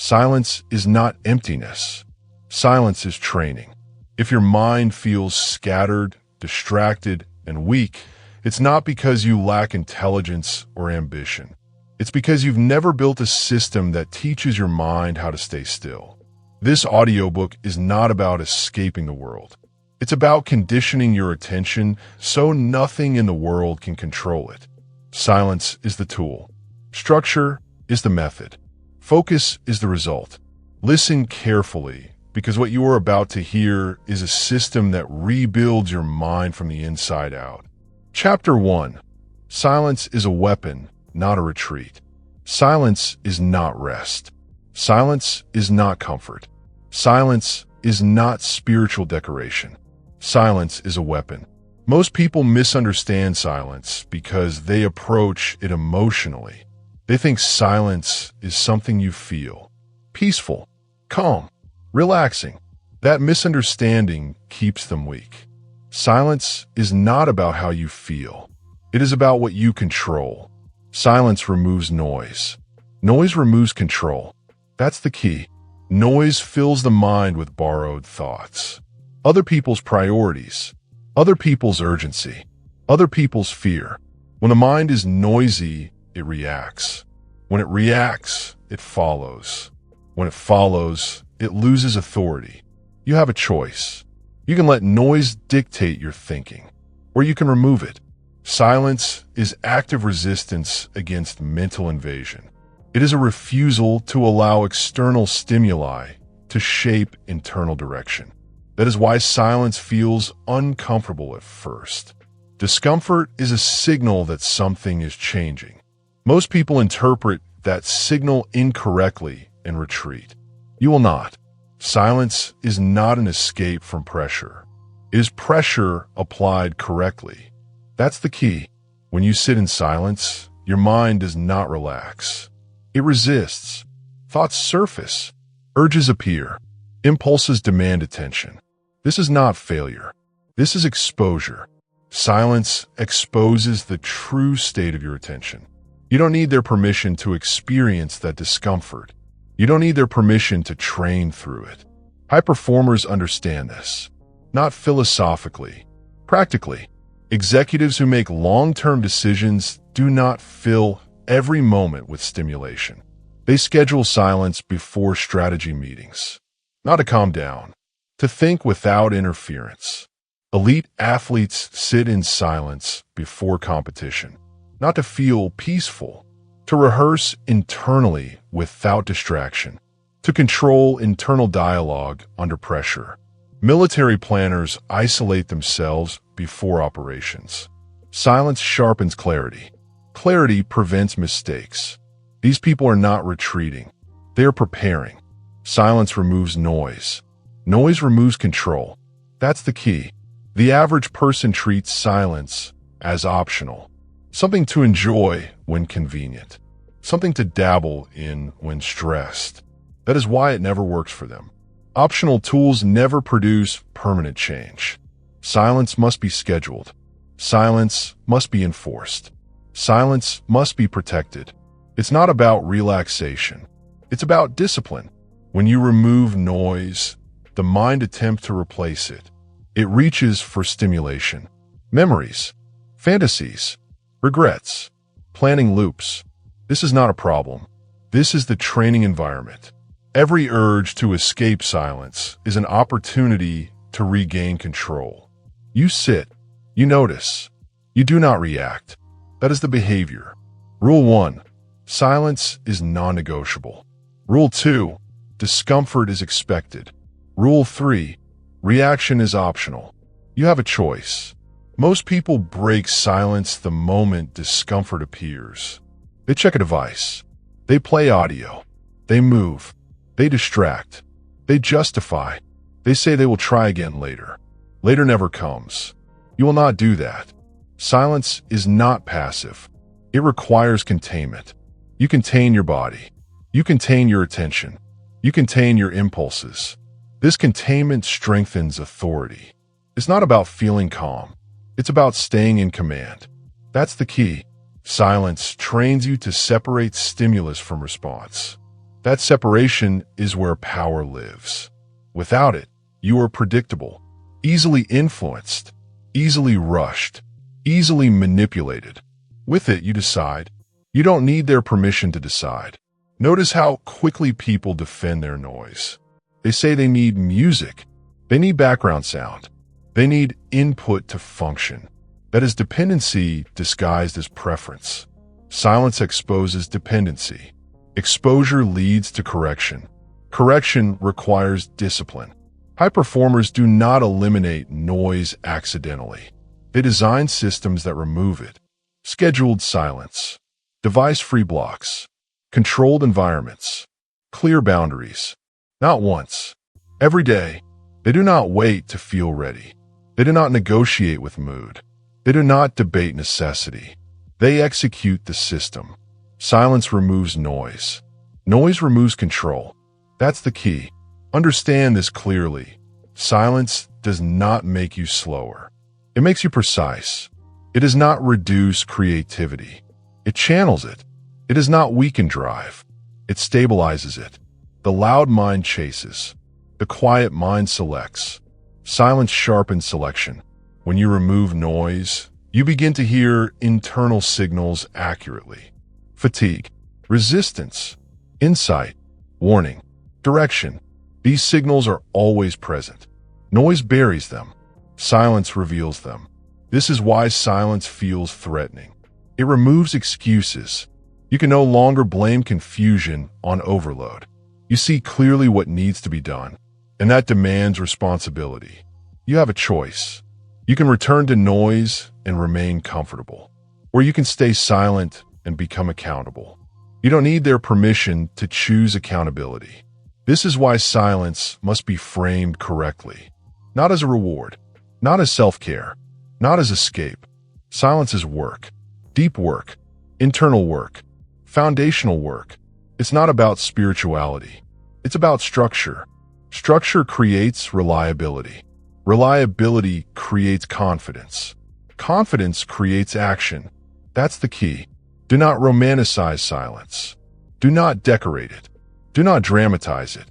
Silence is not emptiness. Silence is training. If your mind feels scattered, distracted, and weak, it's not because you lack intelligence or ambition. It's because you've never built a system that teaches your mind how to stay still. This audiobook is not about escaping the world. It's about conditioning your attention so nothing in the world can control it. Silence is the tool. Structure is the method. Focus is the result. Listen carefully, because what you are about to hear is a system that rebuilds your mind from the inside out. Chapter 1. Silence is a weapon, not a retreat. Silence is not rest. Silence is not comfort. Silence is not spiritual decoration. Silence is a weapon. Most people misunderstand silence because they approach it emotionally. They think silence is something you feel. Peaceful, calm, relaxing. That misunderstanding keeps them weak. Silence is not about how you feel. It is about what you control. Silence removes noise. Noise removes control. That's the key. Noise fills the mind with borrowed thoughts. Other people's priorities. Other people's urgency. Other people's fear. When the mind is noisy, it reacts. When it reacts, it follows. When it follows, it loses authority. You have a choice. You can let noise dictate your thinking, or you can remove it. Silence is active resistance against mental invasion. It is a refusal to allow external stimuli to shape internal direction. That is why silence feels uncomfortable at first. Discomfort is a signal that something is changing. Most people interpret that signal incorrectly and retreat. You will not. Silence is not an escape from pressure. It is pressure applied correctly. That's the key. When you sit in silence, your mind does not relax. It resists. Thoughts surface. Urges appear. Impulses demand attention. This is not failure. This is exposure. Silence exposes the true state of your attention. You don't need their permission to experience that discomfort. You don't need their permission to train through it. High performers understand this. Not philosophically, practically. Executives who make long-term decisions do not fill every moment with stimulation. They schedule silence before strategy meetings. Not to calm down, to think without interference. Elite athletes sit in silence before competition. Not to feel peaceful, to rehearse internally without distraction, to control internal dialogue under pressure. Military planners isolate themselves before operations. Silence sharpens clarity. Clarity prevents mistakes. These people are not retreating. They are preparing. Silence removes noise. Noise removes control. That's the key. The average person treats silence as optional. Something to enjoy when convenient. Something to dabble in when stressed. That is why it never works for them. Optional tools never produce permanent change. Silence must be scheduled. Silence must be enforced. Silence must be protected. It's not about relaxation. It's about discipline. When you remove noise, the mind attempts to replace it. It reaches for stimulation, memories, fantasies, regrets, planning loops. This is not a problem. This is the training environment. Every urge to escape silence is an opportunity to regain control. You sit. You notice. You do not react. That is the behavior. Rule 1. Silence is non-negotiable. Rule 2. Discomfort is expected. Rule 3. Reaction is optional. You have a choice. Most people break silence the moment discomfort appears. They check a device. They play audio. They move. They distract. They justify. They say they will try again later. Later never comes. You will not do that. Silence is not passive. It requires containment. You contain your body. You contain your attention. You contain your impulses. This containment strengthens authority. It's not about feeling calm. It's about staying in command. That's the key. Silence trains you to separate stimulus from response. That separation is where power lives. Without it, you are predictable, easily influenced, easily rushed, easily manipulated. With it, you decide. You don't need their permission to decide. Notice how quickly people defend their noise. They say they need music. They need background sound. They need input to function. That is dependency disguised as preference. Silence exposes dependency. Exposure leads to correction. Correction requires discipline. High performers do not eliminate noise accidentally. They design systems that remove it. Scheduled silence, device-free blocks, controlled environments, clear boundaries. Not once. Every day. They do not wait to feel ready. They do not negotiate with mood. They do not debate necessity. They execute the system. Silence removes noise. Noise removes control. That's the key. Understand this clearly. Silence does not make you slower. It makes you precise. It does not reduce creativity. It channels it. It does not weaken drive. It stabilizes it. The loud mind chases. The quiet mind selects. Silence sharpens selection. When you remove noise, you begin to hear internal signals accurately. Fatigue, resistance, insight, warning, direction. These signals are always present. Noise buries them. Silence reveals them. This is why silence feels threatening. It removes excuses. You can no longer blame confusion on overload. You see clearly what needs to be done, and that demands responsibility. You have a choice. You can return to noise and remain comfortable, or you can stay silent and become accountable. You don't need their permission to choose accountability. This is why silence must be framed correctly. Not as a reward, not as self-care, not as escape. Silence is work, deep work, internal work, foundational work. It's not about spirituality. It's about structure. Structure creates reliability. Reliability creates confidence. Confidence creates action. That's the key. Do not romanticize silence. Do not decorate it. Do not dramatize it.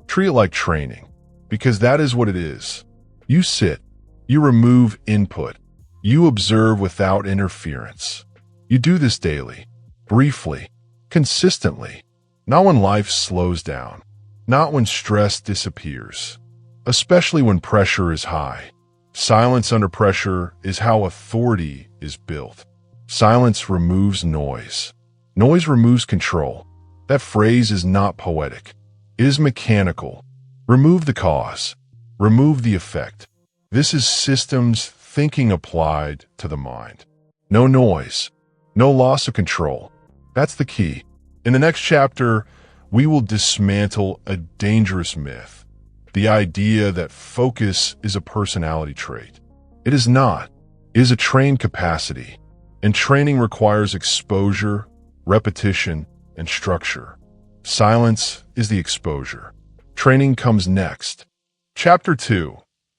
Treat it like training, because that is what it is. You sit. You remove input. You observe without interference. You do this daily, briefly, consistently. Not when life slows down. Not when stress disappears. Especially when pressure is high. Silence under pressure is how authority is built. Silence removes noise. Noise removes control. That phrase is not poetic. It is mechanical. Remove the cause. Remove the effect. This is systems thinking applied to the mind. No noise. No loss of control. That's the key. In the next chapter, we will dismantle a dangerous myth. The idea that focus is a personality trait. It is not. It is a trained capacity. And training requires exposure, repetition, and structure. Silence is the exposure. Training comes next. Chapter 2.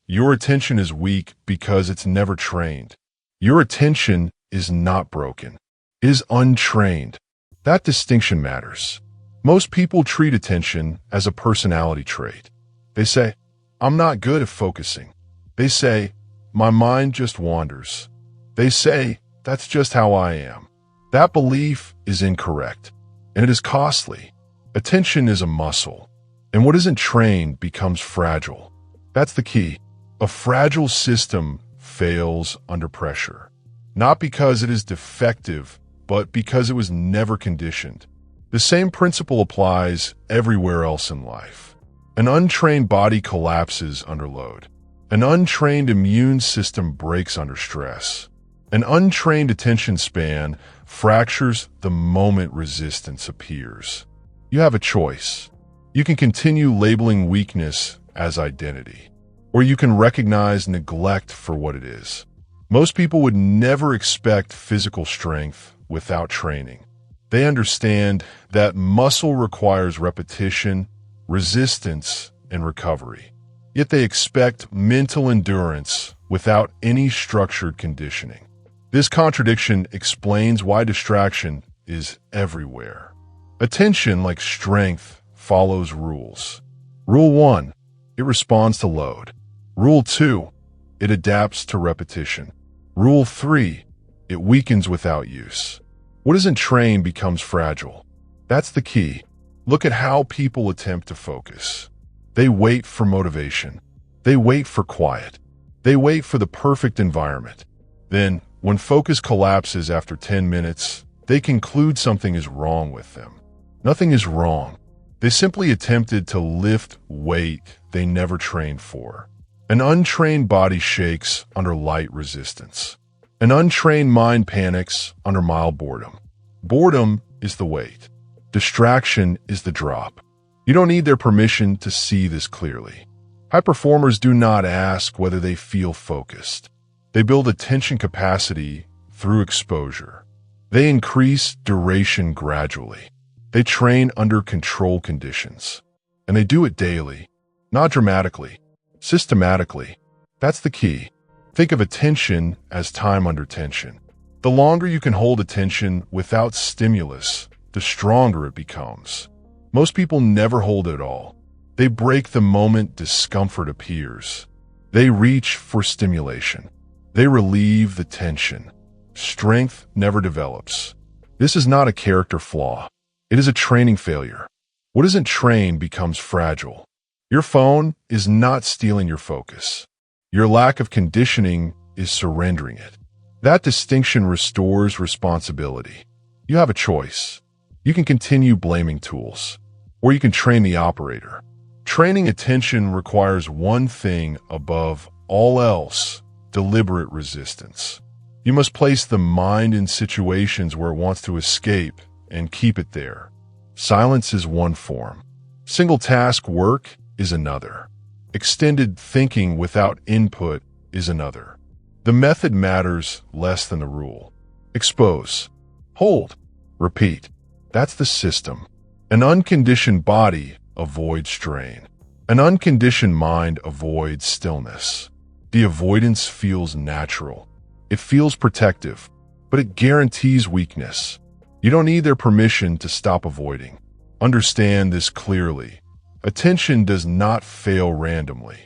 Your attention is weak because it's never trained. Your attention is not broken. It is untrained. That distinction matters. Most people treat attention as a personality trait. They say, I'm not good at focusing. They say, my mind just wanders. They say, that's just how I am. That belief is incorrect, and it is costly. Attention is a muscle, and what isn't trained becomes fragile. That's the key. A fragile system fails under pressure, not because it is defective, but because it was never conditioned. The same principle applies everywhere else in life. An untrained body collapses under load. An untrained immune system breaks under stress. An untrained attention span fractures the moment resistance appears. You have a choice. You can continue labeling weakness as identity, or you can recognize neglect for what it is. Most people would never expect physical strength without training. They understand that muscle requires repetition, resistance, and recovery. Yet they expect mental endurance without any structured conditioning. This contradiction explains why distraction is everywhere. Attention, like strength, follows rules. Rule 1, it responds to load. Rule 2, it adapts to repetition. Rule 3, it weakens without use. What isn't trained becomes fragile. That's the key. Look at how people attempt to focus. They wait for motivation. They wait for quiet. They wait for the perfect environment. Then, when focus collapses after 10 minutes, they conclude something is wrong with them. Nothing is wrong. They simply attempted to lift weight they never trained for. An untrained body shakes under light resistance. An untrained mind panics under mild boredom. Boredom is the weight. Distraction is the drop. You don't need their permission to see this clearly. High performers do not ask whether they feel focused. They build attention capacity through exposure. They increase duration gradually. They train under control conditions. And they do it daily, not dramatically, systematically. That's the key. Think of attention as time under tension. The longer you can hold attention without stimulus, the stronger it becomes. Most people never hold it at all. They break the moment discomfort appears. They reach for stimulation. They relieve the tension. Strength never develops. This is not a character flaw. It is a training failure. What isn't trained becomes fragile. Your phone is not stealing your focus. Your lack of conditioning is surrendering it. That distinction restores responsibility. You have a choice. You can continue blaming tools, or you can train the operator. Training attention requires one thing above all else: deliberate resistance. You must place the mind in situations where it wants to escape and keep it there. Silence is one form. Single-task work is another. Extended thinking without input is another. The method matters less than the rule. Expose. Hold. Repeat. That's the system. An unconditioned body avoids strain. An unconditioned mind avoids stillness. The avoidance feels natural. It feels protective, but it guarantees weakness. You don't need their permission to stop avoiding. Understand this clearly. Attention does not fail randomly.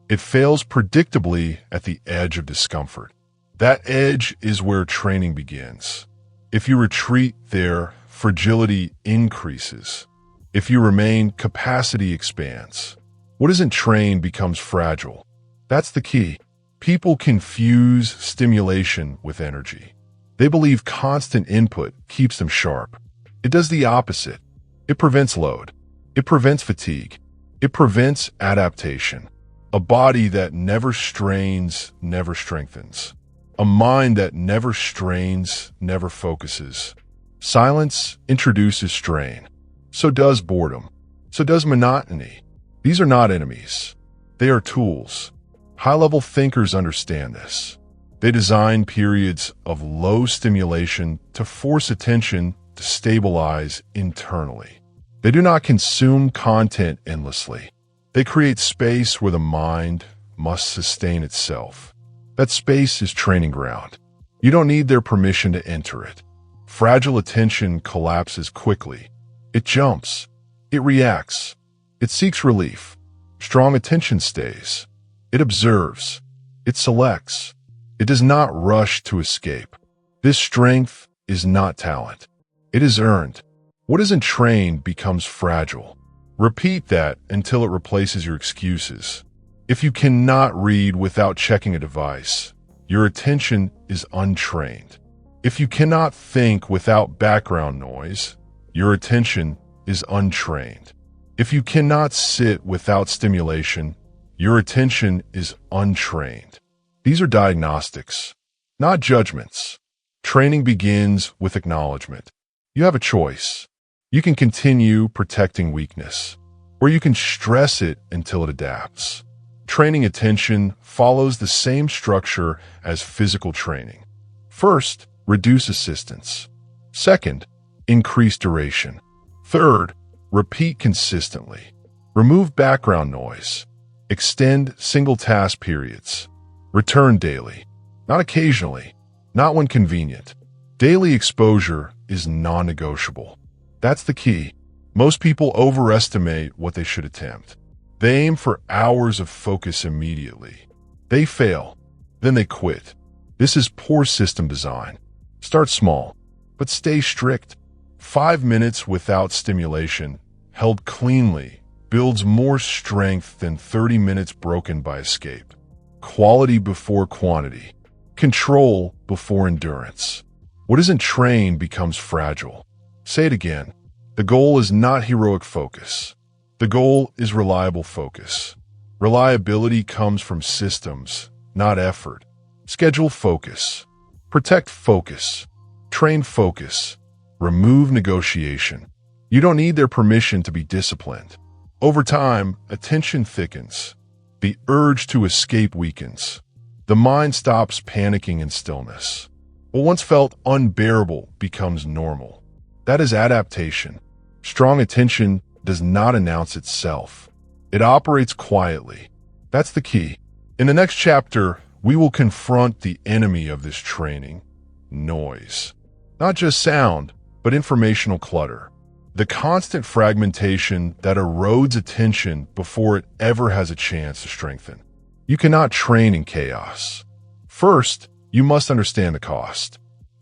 It fails predictably at the edge of discomfort. That edge is where training begins. If you retreat there, fragility increases. If you remain, capacity expands. What isn't trained becomes fragile. That's the key. People confuse stimulation with energy. They believe constant input keeps them sharp. It does the opposite. It prevents load. It prevents fatigue. It prevents adaptation. A body that never strains never strengthens. A mind that never strains never focuses. Silence introduces strain. So does boredom. So does monotony. These are not enemies. They are tools. High-level thinkers understand this. They design periods of low stimulation to force attention to stabilize internally. They do not consume content endlessly. They create space where the mind must sustain itself. That space is training ground. You don't need their permission to enter it. Fragile attention collapses quickly. It jumps. It reacts. It seeks relief. Strong attention stays. It observes. It selects. It does not rush to escape. This strength is not talent. It is earned. What isn't trained becomes fragile. Repeat that until it replaces your excuses. If you cannot read without checking a device, your attention is untrained. If you cannot think without background noise, your attention is untrained. If you cannot sit without stimulation, your attention is untrained. These are diagnostics, not judgments. Training begins with acknowledgement. You have a choice. You can continue protecting weakness, or you can stress it until it adapts. Training attention follows the same structure as physical training. First, reduce assistance. Second, increase duration. Third, repeat consistently. Remove background noise. Extend single task periods. Return daily, not occasionally, not when convenient. Daily exposure is non-negotiable. That's the key. Most people overestimate what they should attempt. They aim for hours of focus immediately. They fail, then they quit. This is poor system design. Start small, but stay strict. 5 minutes without stimulation, held cleanly, builds more strength than 30 minutes broken by escape. Quality before quantity. Control before endurance. What isn't trained becomes fragile. Say it again. The goal is not heroic focus. The goal is reliable focus. Reliability comes from systems, not effort. Schedule focus. Protect focus. Train focus. Remove negotiation. You don't need their permission to be disciplined. Over time, attention thickens. The urge to escape weakens. The mind stops panicking in stillness. What once felt unbearable becomes normal. That is adaptation. Strong attention does not announce itself. It operates quietly. That's the key. In the next chapter, we will confront the enemy of this training, noise. Not just sound, but informational clutter. The constant fragmentation that erodes attention before it ever has a chance to strengthen. You cannot train in chaos. First, you must understand the cost.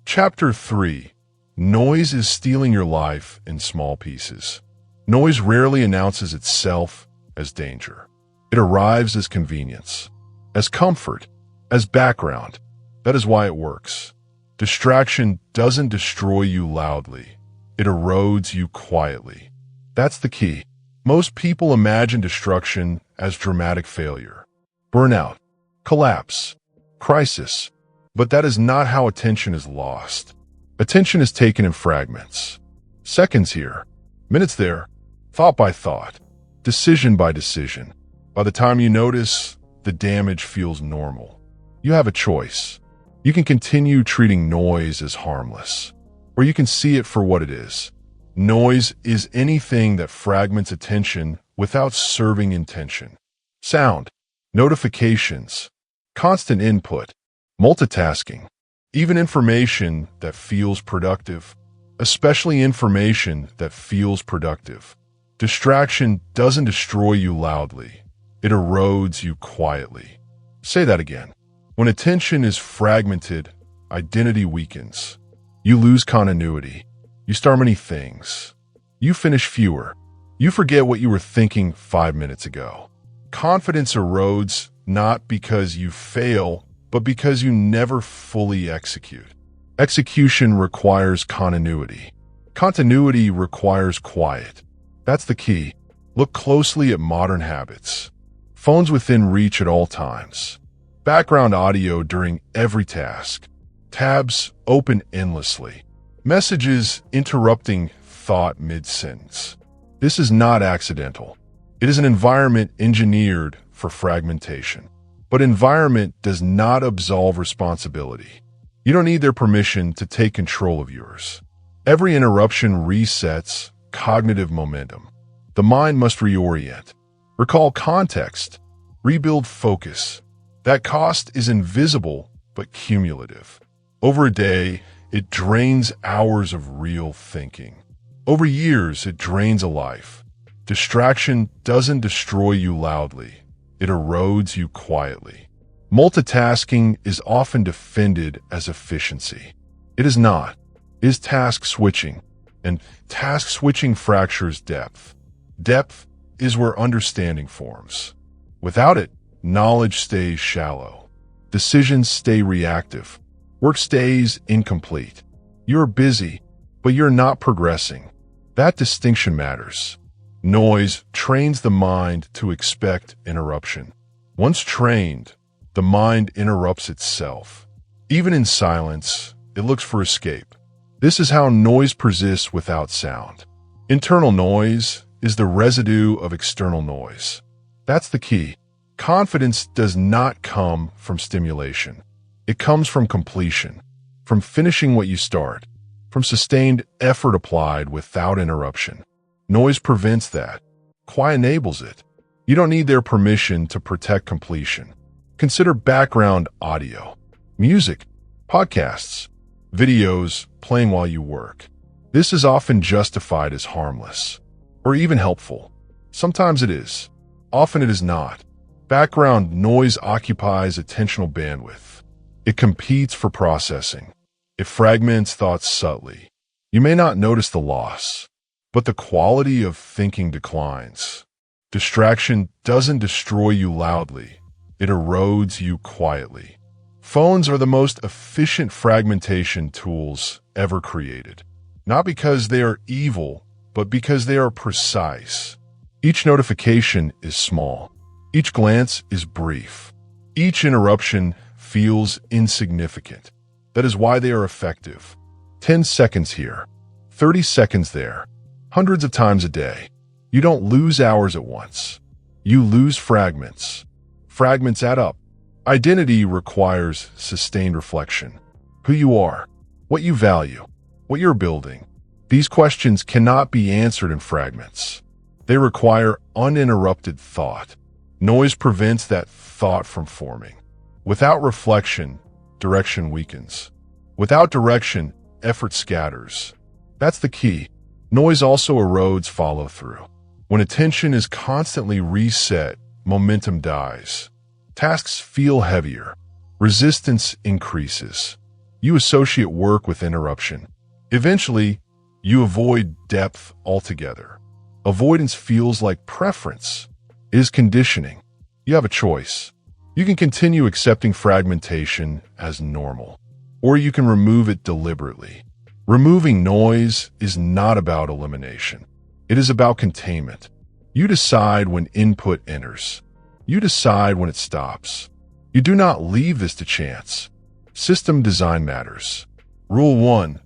Chapter 3. Noise is stealing your life in small pieces. Noise rarely announces itself as danger. It arrives as convenience, as comfort, as background. That is why it works. Distraction doesn't destroy you loudly. It erodes you quietly. That's the key. Most people imagine destruction as dramatic failure, burnout, collapse, crisis. But that is not how attention is lost. Attention is taken in fragments. Seconds here, minutes there, thought by thought, decision by decision. By the time you notice, the damage feels normal. You have a choice. You can continue treating noise as harmless, or you can see it for what it is. Noise is anything that fragments attention without serving intention. Sound, notifications, constant input, multitasking, even information that feels productive, especially information that feels productive. Distraction doesn't destroy you loudly. It erodes you quietly. Say that again. When attention is fragmented, identity weakens. You lose continuity. You start many things. You finish fewer. You forget what you were thinking 5 minutes ago. Confidence erodes not because you fail, but because you never fully execute. Execution requires continuity. Continuity requires quiet. That's the key. Look closely at modern habits. Phones within reach at all times. Background audio during every task. Tabs open endlessly. Messages interrupting thought mid-sentence. This is not accidental. It is an environment engineered for fragmentation. But environment does not absolve responsibility. You don't need their permission to take control of yours. Every interruption resets cognitive momentum. The mind must reorient. Recall context. Rebuild focus. That cost is invisible but cumulative. Over a day, it drains hours of real thinking. Over years, it drains a life. Distraction doesn't destroy you loudly. It erodes you quietly. Multitasking is often defended as efficiency. It is not. It is task switching, and task switching fractures depth. Depth is where understanding forms. Without it, knowledge stays shallow. Decisions stay reactive. Work stays incomplete. You're busy, but you're not progressing. That distinction matters. Noise trains the mind to expect interruption. Once trained, the mind interrupts itself. Even in silence, it looks for escape. This is how noise persists without sound. Internal noise is the residue of external noise. That's the key. Confidence does not come from stimulation. It comes from completion, from finishing what you start, from sustained effort applied without interruption. Noise prevents that. Quiet enables it. You don't need their permission to protect completion. Consider background audio, music, podcasts, videos playing while you work. This is often justified as harmless. or even helpful. Sometimes it is. Often it is not. Background noise occupies attentional bandwidth. It competes for processing. It fragments thoughts subtly. You may not notice the loss, but the quality of thinking declines. Distraction doesn't destroy you loudly. It erodes you quietly. Phones are the most efficient fragmentation tools ever created. Not because they are evil, but because they are precise. Each notification is small. Each glance is brief. Each interruption feels insignificant. That is why they are effective. 10 seconds here, 30 seconds there, hundreds of times a day. You don't lose hours at once. You lose fragments. Fragments add up. Identity requires sustained reflection. Who you are, what you value, what you're building. These questions cannot be answered in fragments. They require uninterrupted thought. Noise prevents that thought from forming. Without reflection, direction weakens. Without direction, effort scatters. That's the key. Noise also erodes follow-through. When attention is constantly reset, momentum dies. Tasks feel heavier. Resistance increases. You associate work with interruption. Eventually, you avoid depth altogether. Avoidance feels like preference. It is conditioning. You have a choice. You can continue accepting fragmentation as normal, or you can remove it deliberately. Removing noise is not about elimination. It is about containment. You decide when input enters. You decide when it stops. You do not leave this to chance. System design matters. Rule 1.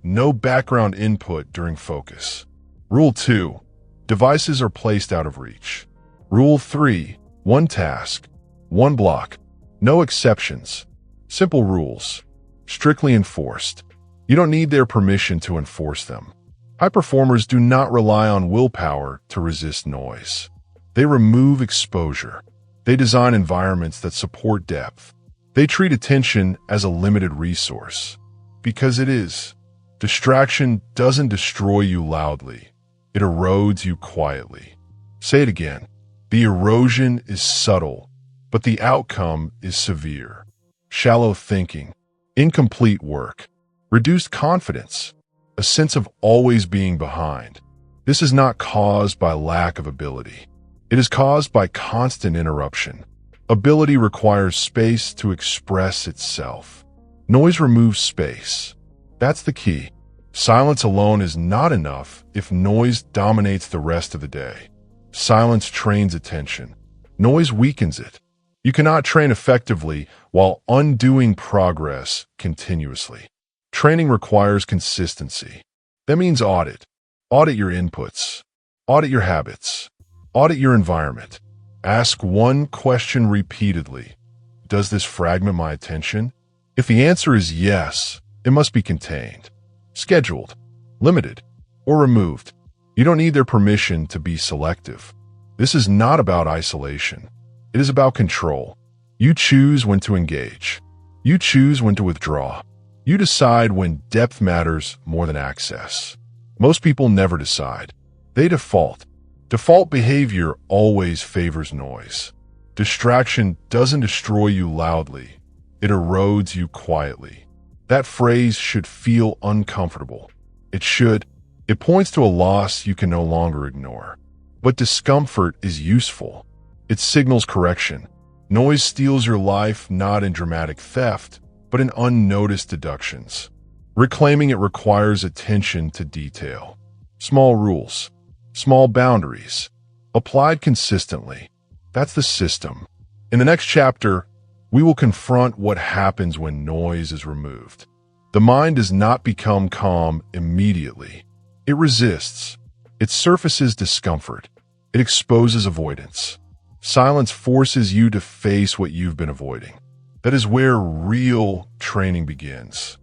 No background input during focus. Rule 2. Devices are placed out of reach. Rule 3. One task. One block. No exceptions. Simple rules. Strictly enforced. You don't need their permission to enforce them. High performers do not rely on willpower to resist noise. They remove exposure. They design environments that support depth. They treat attention as a limited resource. Because it is. Distraction doesn't destroy you loudly. It erodes you quietly. Say it again. The erosion is subtle, but the outcome is severe. Shallow thinking, incomplete work, reduced confidence, a sense of always being behind. This is not caused by lack of ability. It is caused by constant interruption. Ability requires space to express itself. Noise removes space. That's the key. Silence alone is not enough if noise dominates the rest of the day. Silence trains attention. Noise weakens it. You cannot train effectively while undoing progress continuously. Training requires consistency. That means audit. Audit your inputs. Audit your habits. Audit your environment. Ask one question repeatedly. Does this fragment my attention? If the answer is yes, it must be contained, scheduled, limited, or removed. You don't need their permission to be selective. This is not about isolation. It is about control. You choose when to engage. You choose when to withdraw. You decide when depth matters more than access. Most people never decide. They default. Default behavior always favors noise. Distraction doesn't destroy you loudly. It erodes you quietly. That phrase should feel uncomfortable. It should. It points to a loss you can no longer ignore. But discomfort is useful. It signals correction. Noise steals your life not in dramatic theft, but in unnoticed deductions. Reclaiming it requires attention to detail. Small rules, small boundaries, applied consistently. That's the system. In the next chapter, we will confront what happens when noise is removed. The mind does not become calm immediately. It resists. It surfaces discomfort. It exposes avoidance. Silence forces you to face what you've been avoiding. That is where real training begins.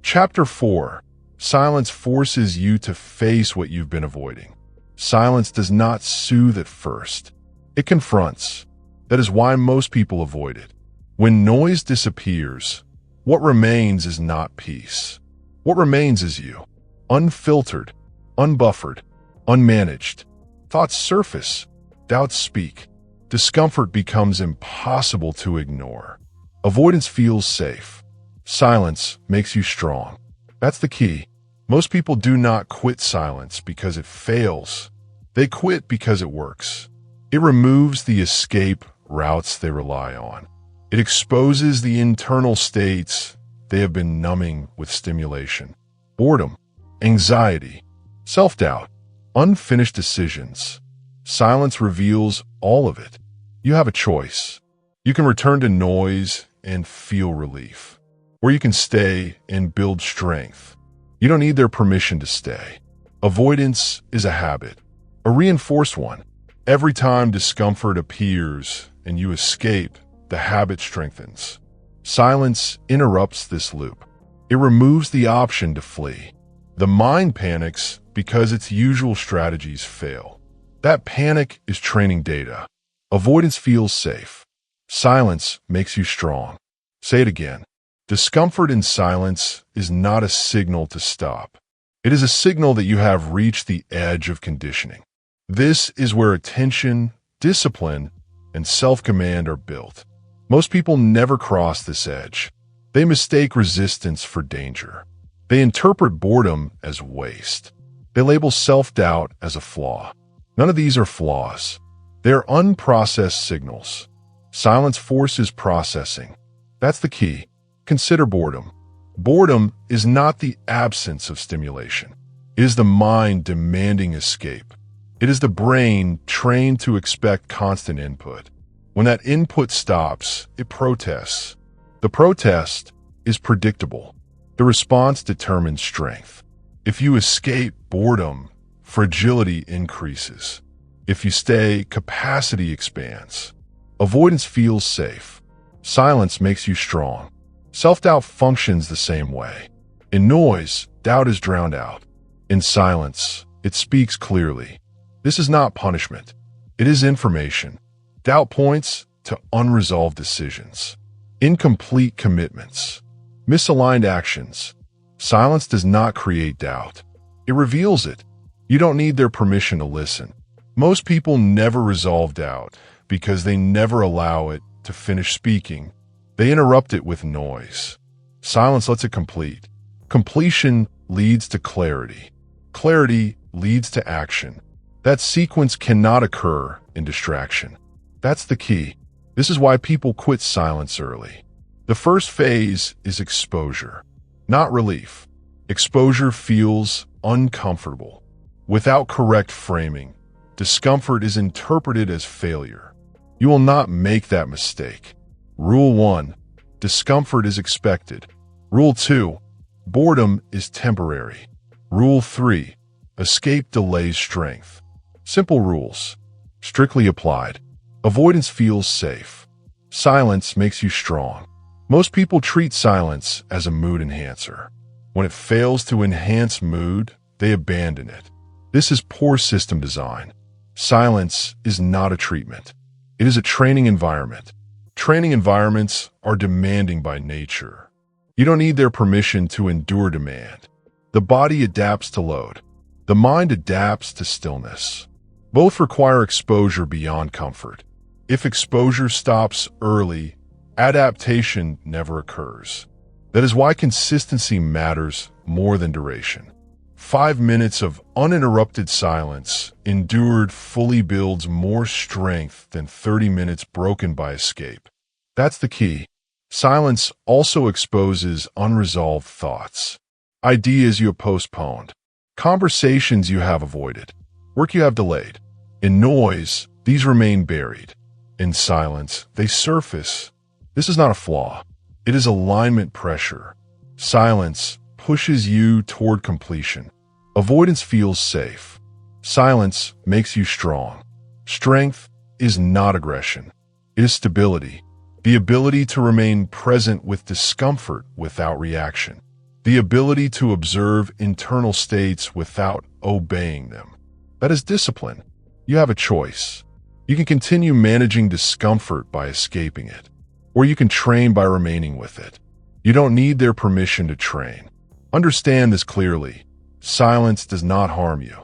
Chapter 4. Silence forces you to face what you've been avoiding. Silence does not soothe at first. It confronts. That is why most people avoid it. When noise disappears, what remains is not peace. What remains is you. Unfiltered, unbuffered, unmanaged. Thoughts surface, doubts speak. Discomfort becomes impossible to ignore. Avoidance feels safe. Silence makes you strong. That's the key. Most people do not quit silence because it fails. They quit because it works. It removes the escape routes they rely on. It exposes the internal states they have been numbing with stimulation. Boredom, anxiety, self-doubt, unfinished decisions. Silence reveals all of it. You have a choice. You can return to noise and feel relief, or you can stay and build strength. You don't need their permission to stay. Avoidance is a habit, a reinforced one. Every time discomfort appears and you escape, the habit strengthens. Silence interrupts this loop. It removes the option to flee. The mind panics because its usual strategies fail. That panic is training data. Avoidance feels safe. Silence makes you strong. Say it again. Discomfort in silence is not a signal to stop. It is a signal that you have reached the edge of conditioning. This is where attention, discipline, and self-command are built. Most people never cross this edge. They mistake resistance for danger. They interpret boredom as waste. They label self-doubt as a flaw. None of these are flaws. They are unprocessed signals. Silence forces processing. That's the key. Consider boredom. Boredom is not the absence of stimulation. It is the mind demanding escape. It is the brain trained to expect constant input. When that input stops, it protests. The protest is predictable. The response determines strength. If you escape boredom, fragility increases. If you stay, capacity expands. Avoidance feels safe. Silence makes you strong. Self-doubt functions the same way. In noise, doubt is drowned out. In silence, it speaks clearly. This is not punishment. It is information. Doubt points to unresolved decisions, incomplete commitments, misaligned actions. Silence does not create doubt. It reveals it. You don't need their permission to listen. Most people never resolve doubt because they never allow it to finish speaking. They interrupt it with noise. Silence lets it complete. Completion leads to clarity. Clarity leads to action. That sequence cannot occur in distraction. That's the key. This is why people quit silence early. The first phase is exposure, not relief. Exposure feels uncomfortable. Without correct framing, discomfort is interpreted as failure. You will not make that mistake. Rule 1, discomfort is expected. Rule 2, boredom is temporary. Rule 3, escape delays strength. Simple rules, strictly applied. Avoidance feels safe. Silence makes you strong. Most people treat silence as a mood enhancer. When it fails to enhance mood, they abandon it. This is poor system design. Silence is not a treatment. It is a training environment. Training environments are demanding by nature. You don't need their permission to endure demand. The body adapts to load. The mind adapts to stillness. Both require exposure beyond comfort. If exposure stops early, adaptation never occurs. That is why consistency matters more than duration. 5 minutes of uninterrupted silence endured fully builds more strength than 30 minutes broken by escape. That's the key. Silence also exposes unresolved thoughts, ideas you have postponed, conversations you have avoided, work you have delayed. In noise, these remain buried. In silence, they surface. This is not a flaw. It is alignment pressure. Silence pushes you toward completion. Avoidance feels safe. Silence makes you strong. Strength is not aggression. It is stability. The ability to remain present with discomfort without reaction. The ability to observe internal states without obeying them. That is discipline. You have a choice. You can continue managing discomfort by escaping it, or you can train by remaining with it. You don't need their permission to train. Understand this clearly. Silence does not harm you.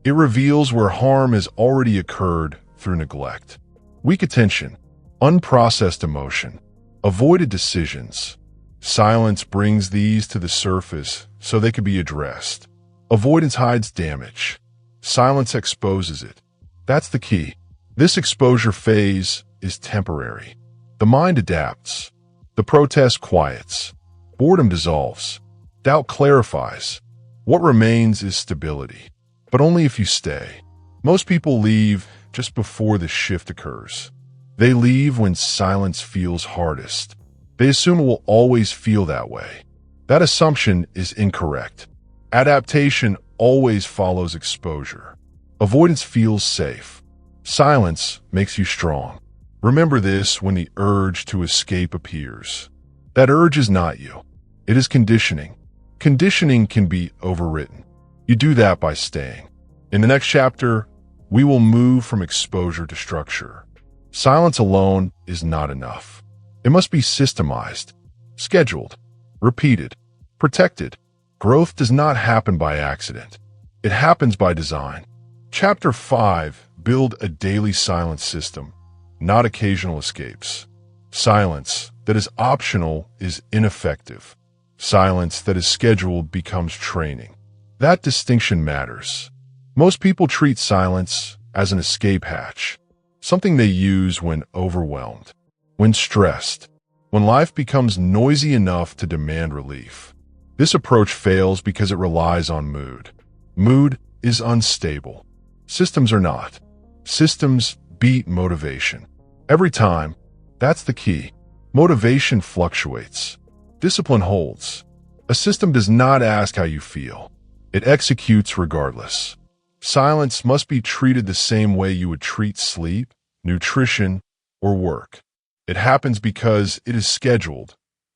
It reveals where harm has already occurred through neglect. Weak attention, unprocessed emotion, avoided decisions. Silence brings these to the surface so they can be addressed. Avoidance hides damage. Silence exposes it. That's the key. This exposure phase is temporary. The mind adapts. The protest quiets. Boredom dissolves. Doubt clarifies. What remains is stability, but only if you stay. Most people leave just before the shift occurs. They leave when silence feels hardest. They assume it will always feel that way. That assumption is incorrect. Adaptation always follows exposure. Avoidance feels safe. Silence makes you strong. Remember this when the urge to escape appears. That urge is not you. It is conditioning. Conditioning can be overwritten. You do that by staying. In the next chapter, we will move from exposure to structure. Silence alone is not enough. It must be systemized, scheduled, repeated, protected. Growth does not happen by accident. It happens by design. Chapter 5. Build a daily silence system, not occasional escapes. Silence that is optional is ineffective. Silence that is scheduled becomes training. That distinction matters. Most people treat silence as an escape hatch, something they use when overwhelmed, when stressed, when life becomes noisy enough to demand relief. This approach fails because it relies on mood. Mood is unstable. Systems are not. Systems beat motivation. Every time, that's the key. Motivation fluctuates. Discipline holds. A system does not ask how you feel. It executes regardless. Silence must be treated the same way you would treat sleep, nutrition, or work. It happens because it is scheduled,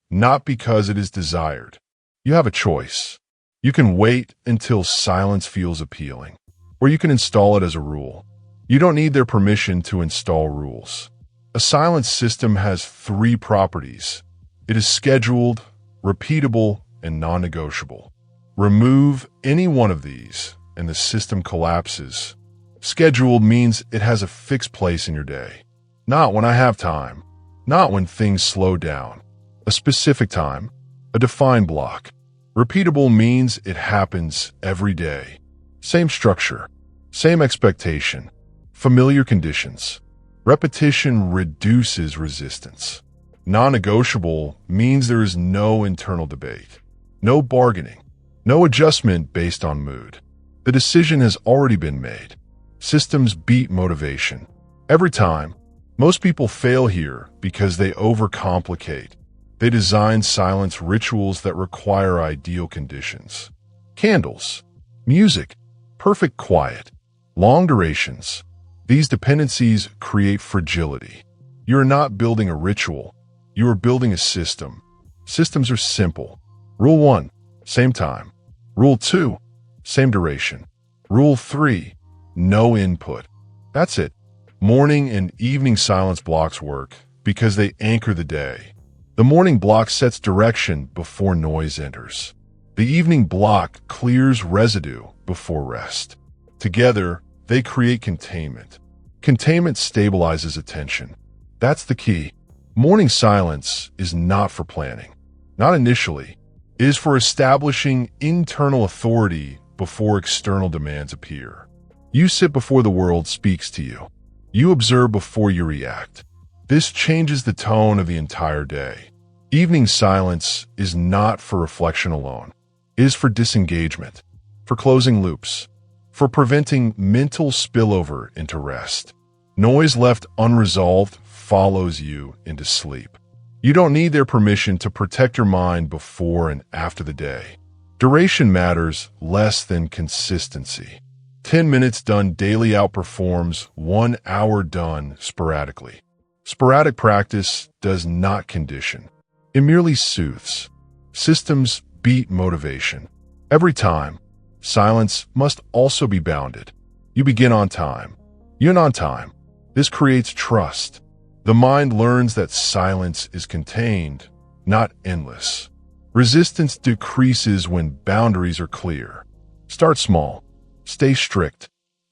not because it is desired. You have a choice. You can wait until silence feels appealing, or you can install it as a rule. You don't need their permission to install rules. A silence system has 3 properties. It is scheduled, repeatable, and non-negotiable. Remove any one of these, and the system collapses. Scheduled means it has a fixed place in your day. Not when I have time. Not when things slow down. A specific time. A defined block. Repeatable means it happens every day. Same structure. Same expectation. Familiar conditions. Repetition reduces resistance. Non-negotiable means there is no internal debate. No bargaining. No adjustment based on mood. The decision has already been made. Systems beat motivation. Every time. Most people fail here because they overcomplicate. They design silence rituals that require ideal conditions. Candles, music, perfect quiet, long durations. These dependencies create fragility. You are not building a ritual. You are building a system. Systems are simple. Rule 1, same time. Rule 2, same duration. Rule 3, no input. That's it. Morning and evening silence blocks work because they anchor the day. The morning block sets direction before noise enters. The evening block clears residue before rest. Together, they create containment. Containment stabilizes attention. That's the key. Morning silence is not for planning. Not initially. It is for establishing internal authority before external demands appear. You sit before the world speaks to you. You observe before you react. This changes the tone of the entire day. Evening silence is not for reflection alone. It is for disengagement, for closing loops, for preventing mental spillover into rest. Noise left unresolved follows you into sleep. You don't need their permission to protect your mind before and after the day. Duration matters less than consistency. 10 minutes done daily outperforms 1 hour done sporadically. Sporadic practice does not condition. It merely soothes. Systems beat motivation. Every time, silence must also be bounded. You begin on time. You end on time. This creates trust. The mind learns that silence is contained, not endless. Resistance decreases when boundaries are clear. Start small. Stay strict.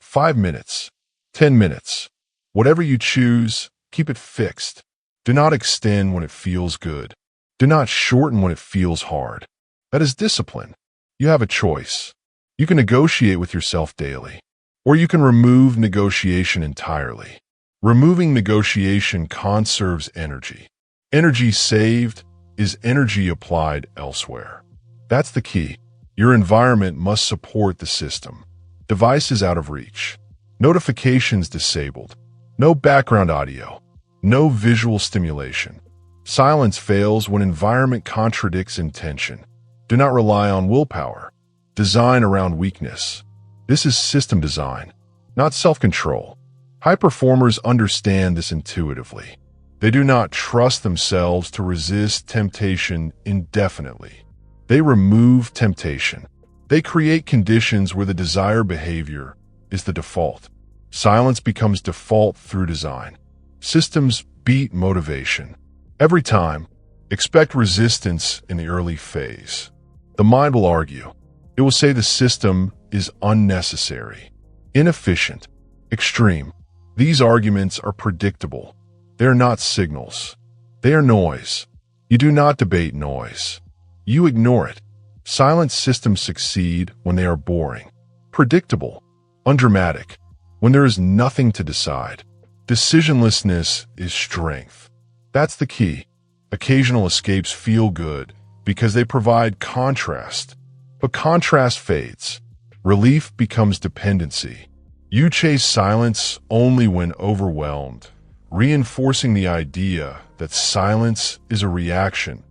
5 minutes, 10 minutes. Whatever you choose, keep it fixed. Do not extend when it feels good. Do not shorten when it feels hard. That is discipline. You have a choice. You can negotiate with yourself daily, or you can remove negotiation entirely. Removing negotiation conserves energy. Energy saved is energy applied elsewhere. That's the key. Your environment must support the system. Devices out of reach. Notifications disabled. No background audio. No visual stimulation. Silence fails when environment contradicts intention. Do not rely on willpower. Design around weakness. This is system design, not self-control. High performers understand this intuitively. They do not trust themselves to resist temptation indefinitely. They remove temptation. They create conditions where the desired behavior is the default. Silence becomes default through design. Systems beat motivation. Every time, expect resistance in the early phase. The mind will argue. It will say the system is unnecessary, inefficient, extreme. These arguments are predictable. They are not signals. They are noise. You do not debate noise. You ignore it. Silent systems succeed when they are boring, predictable, undramatic, when there is nothing to decide. Decisionlessness is strength. That's the key. Occasional escapes feel good because they provide contrast. But contrast fades. Relief becomes dependency. You chase silence only when overwhelmed, reinforcing the idea that silence is a reaction,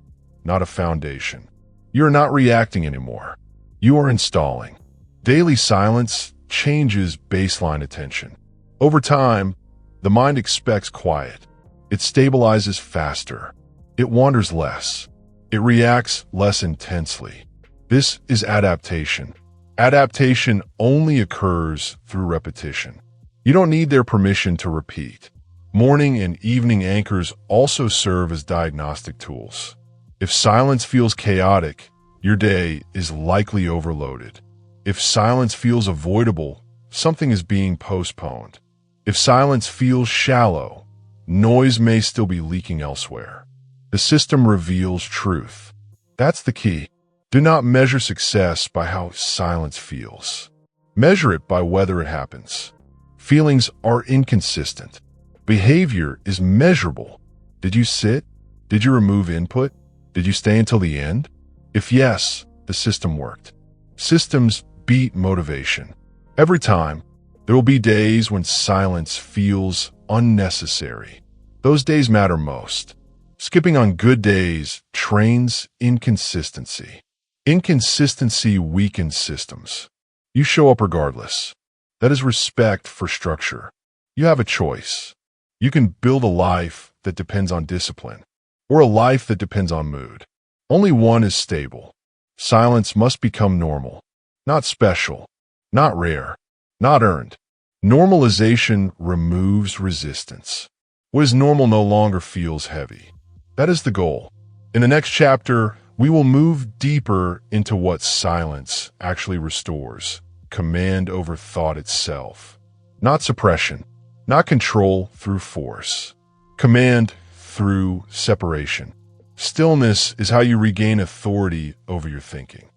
not a foundation. You are not reacting anymore. You are installing. Daily silence changes baseline attention. Over time, the mind expects quiet. It stabilizes faster. It wanders less. It reacts less intensely. This is adaptation. Adaptation only occurs through repetition. You don't need their permission to repeat. Morning and evening anchors also serve as diagnostic tools. If silence feels chaotic, your day is likely overloaded. If silence feels avoidable, something is being postponed. If silence feels shallow, noise may still be leaking elsewhere. The system reveals truth. That's the key. Do not measure success by how silence feels. Measure it by whether it happens. Feelings are inconsistent. Behavior is measurable. Did you sit? Did you remove input? Did you stay until the end? If yes, the system worked. Systems beat motivation. Every time, there will be days when silence feels unnecessary. Those days matter most. Skipping on good days trains inconsistency. Inconsistency weakens systems. You show up regardless. That is respect for structure. You have a choice. You can build a life that depends on discipline, or a life that depends on mood. Only one is stable. Silence must become normal, not special, not rare, not earned. Normalization removes resistance. What is normal no longer feels heavy. That is the goal. In the next chapter, we will move deeper into what silence actually restores. Command over thought itself. Not suppression, not control through force. Command through separation. Stillness is how you regain authority over your thinking.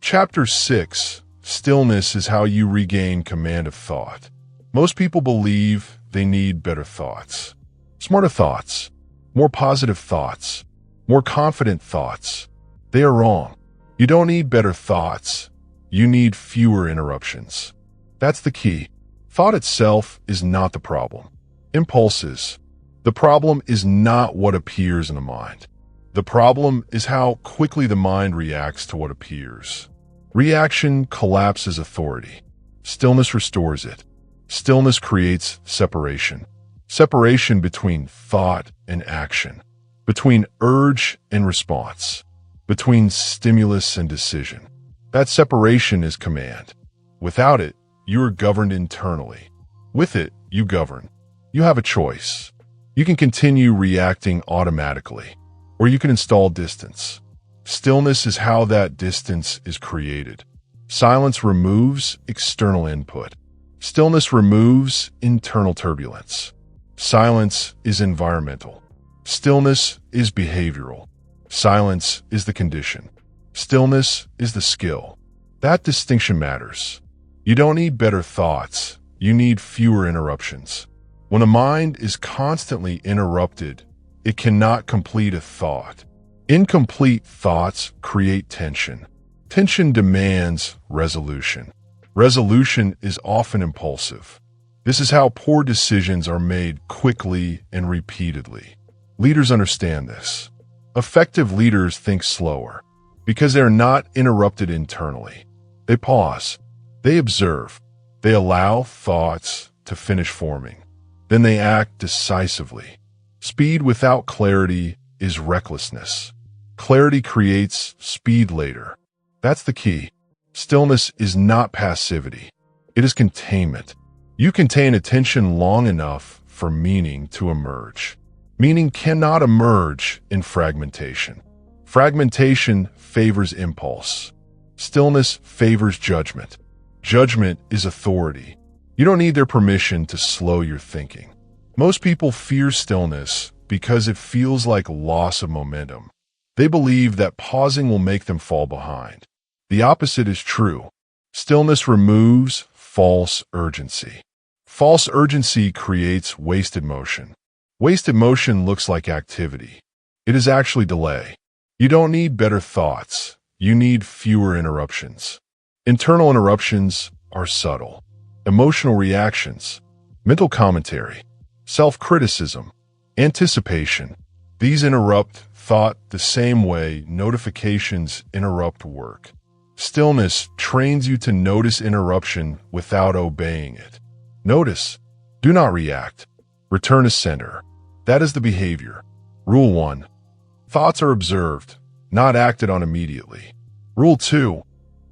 Chapter 6, Stillness is how you regain command of thought. Most people believe they need better thoughts. Smarter thoughts. More positive thoughts. More confident thoughts. They are wrong. You don't need better thoughts. You need fewer interruptions. That's the key. Thought itself is not the problem. Impulses. The problem is not what appears in the mind. The problem is how quickly the mind reacts to what appears. Reaction collapses authority. Stillness restores it. Stillness creates separation. Separation between thought and action. Between urge and response. Between stimulus and decision. That separation is command. Without it, you are governed internally. With it, you govern. You have a choice. You can continue reacting automatically, or you can install distance. Stillness is how that distance is created. Silence removes external input. Stillness removes internal turbulence. Silence is environmental. Stillness is behavioral. Silence is the condition. Stillness is the skill. That distinction matters. You don't need better thoughts. You need fewer interruptions. When a mind is constantly interrupted, it cannot complete a thought. Incomplete thoughts create tension. Tension demands resolution. Resolution is often impulsive. This is how poor decisions are made quickly and repeatedly. Leaders understand this. Effective leaders think slower because they're not interrupted internally. They pause. They observe. They allow thoughts to finish forming. Then they act decisively. Speed without clarity is recklessness. Clarity creates speed later. That's the key. Stillness is not passivity. It is containment. You contain attention long enough for meaning to emerge. Meaning cannot emerge in fragmentation. Fragmentation favors impulse. Stillness favors judgment. Judgment is authority. You don't need their permission to slow your thinking. Most people fear stillness because it feels like loss of momentum. They believe that pausing will make them fall behind. The opposite is true. Stillness removes false urgency. False urgency creates wasted motion. Wasted motion looks like activity. It is actually delay. You don't need better thoughts. You need fewer interruptions. Internal interruptions are subtle. Emotional reactions, mental commentary, self-criticism, anticipation. These interrupt thought the same way notifications interrupt work. Stillness trains you to notice interruption without obeying it. Notice. Do not react. Return to center. That is the behavior. Rule 1. Thoughts are observed, not acted on immediately. Rule 2.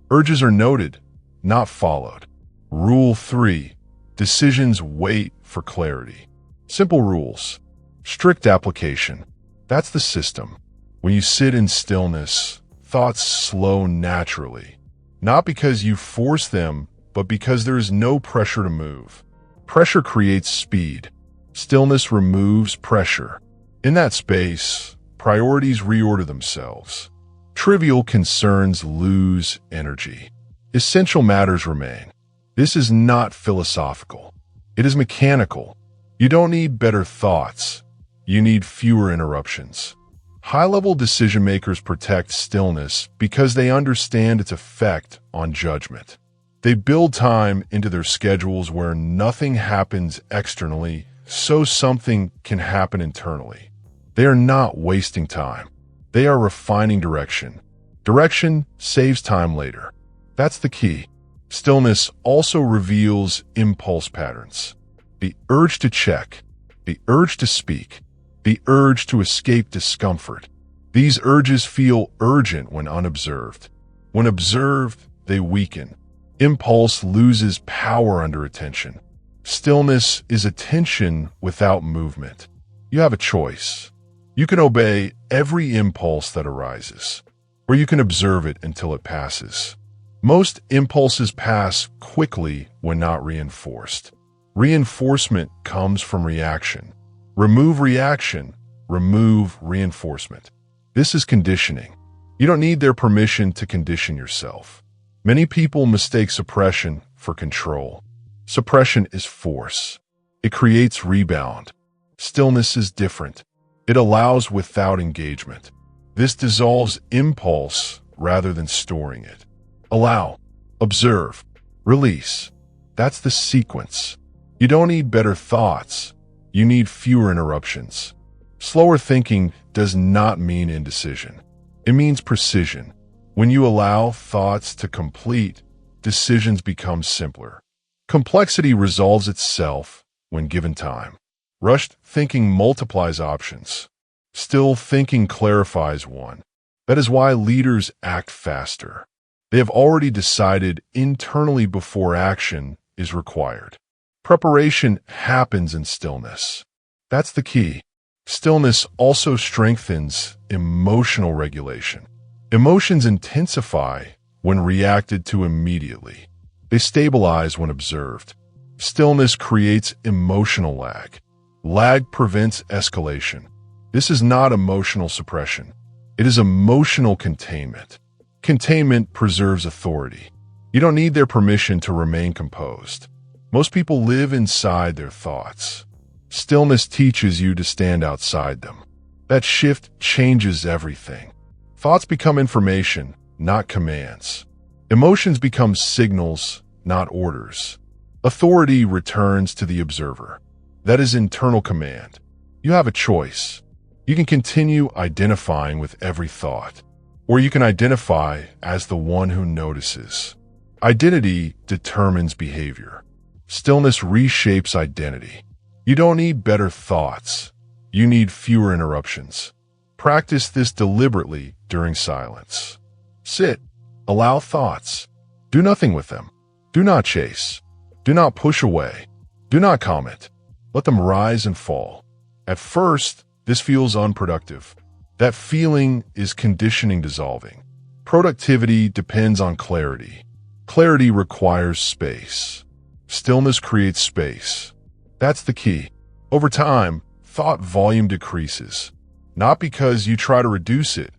Urges are noted, not followed. Rule 3. Decisions wait for clarity. Simple rules. Strict application. That's the system. When you sit in stillness, thoughts slow naturally. Not because you force them, but because there is no pressure to move. Pressure creates speed. Stillness removes pressure. In that space, priorities reorder themselves. Trivial concerns lose energy. Essential matters remain. This is not philosophical. It is mechanical. You don't need better thoughts. You need fewer interruptions. High-level decision-makers protect stillness because they understand its effect on judgment. They build time into their schedules where nothing happens externally, so something can happen internally. They are not wasting time. They are refining direction. Direction saves time later. That's the key. Stillness also reveals impulse patterns. The urge to check, the urge to speak, the urge to escape discomfort. These urges feel urgent when unobserved. When observed, they weaken. Impulse loses power under attention. Stillness is attention without movement. You have a choice. You can obey every impulse that arises, or you can observe it until it passes. Most impulses pass quickly when not reinforced. Reinforcement comes from reaction. Remove reaction, remove reinforcement. This is conditioning. You don't need their permission to condition yourself. Many people mistake suppression for control. Suppression is force. It creates rebound. Stillness is different. It allows without engagement. This dissolves impulse rather than storing it. Allow, observe, release. That's the sequence. You don't need better thoughts. You need fewer interruptions. Slower thinking does not mean indecision. It means precision. When you allow thoughts to complete, decisions become simpler. Complexity resolves itself when given time. Rushed thinking multiplies options. Still thinking clarifies one. That is why leaders act faster. They have already decided internally before action is required. Preparation happens in stillness. That's the key. Stillness also strengthens emotional regulation. Emotions intensify when reacted to immediately. They stabilize when observed. Stillness creates emotional lag. Lag prevents escalation. This is not emotional suppression. It is emotional containment. Containment preserves authority. You don't need their permission to remain composed. Most people live inside their thoughts. Stillness teaches you to stand outside them. That shift changes everything. Thoughts become information, not commands. Emotions become signals, not orders. Authority returns to the observer. That is internal command. You have a choice. You can continue identifying with every thought, or you can identify as the one who notices. Identity determines behavior. Stillness reshapes identity. You don't need better thoughts. You need fewer interruptions. Practice this deliberately during silence. Sit. Allow thoughts. Do nothing with them. Do not chase. Do not push away. Do not comment. Let them rise and fall. At first, this feels unproductive. That feeling is conditioning dissolving. Productivity depends on clarity. Clarity requires space. Stillness creates space. That's the key. Over time, thought volume decreases. Not because you try to reduce it,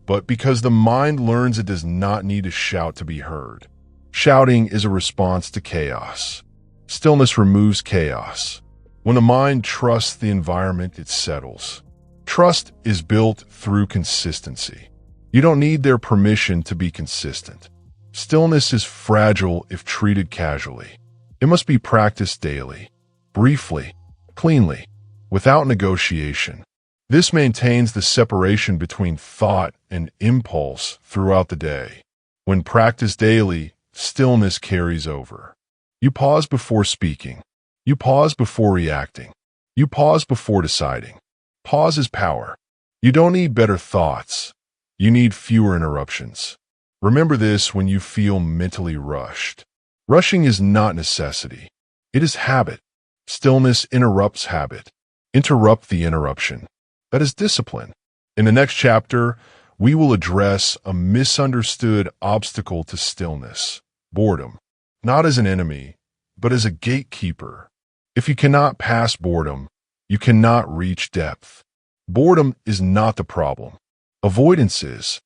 but because the mind learns it does not need to shout to be heard. Shouting is a response to chaos. Stillness removes chaos. When the mind trusts the environment, it settles. Trust is built through consistency. You don't need their permission to be consistent. Stillness is fragile if treated casually. It must be practiced daily, briefly, cleanly, without negotiation. This maintains the separation between thought and impulse throughout the day. When practiced daily, stillness carries over. You pause before speaking. You pause before reacting. You pause before deciding. Pause is power. You don't need better thoughts. You need fewer interruptions. Remember this when you feel mentally rushed. Rushing is not necessity. It is habit. Stillness interrupts habit. Interrupt the interruption. That is discipline. In the next chapter, we will address a misunderstood obstacle to stillness, boredom, not as an enemy, but as a gatekeeper. If you cannot pass boredom, you cannot reach depth. Boredom is not the problem. Avoidance is.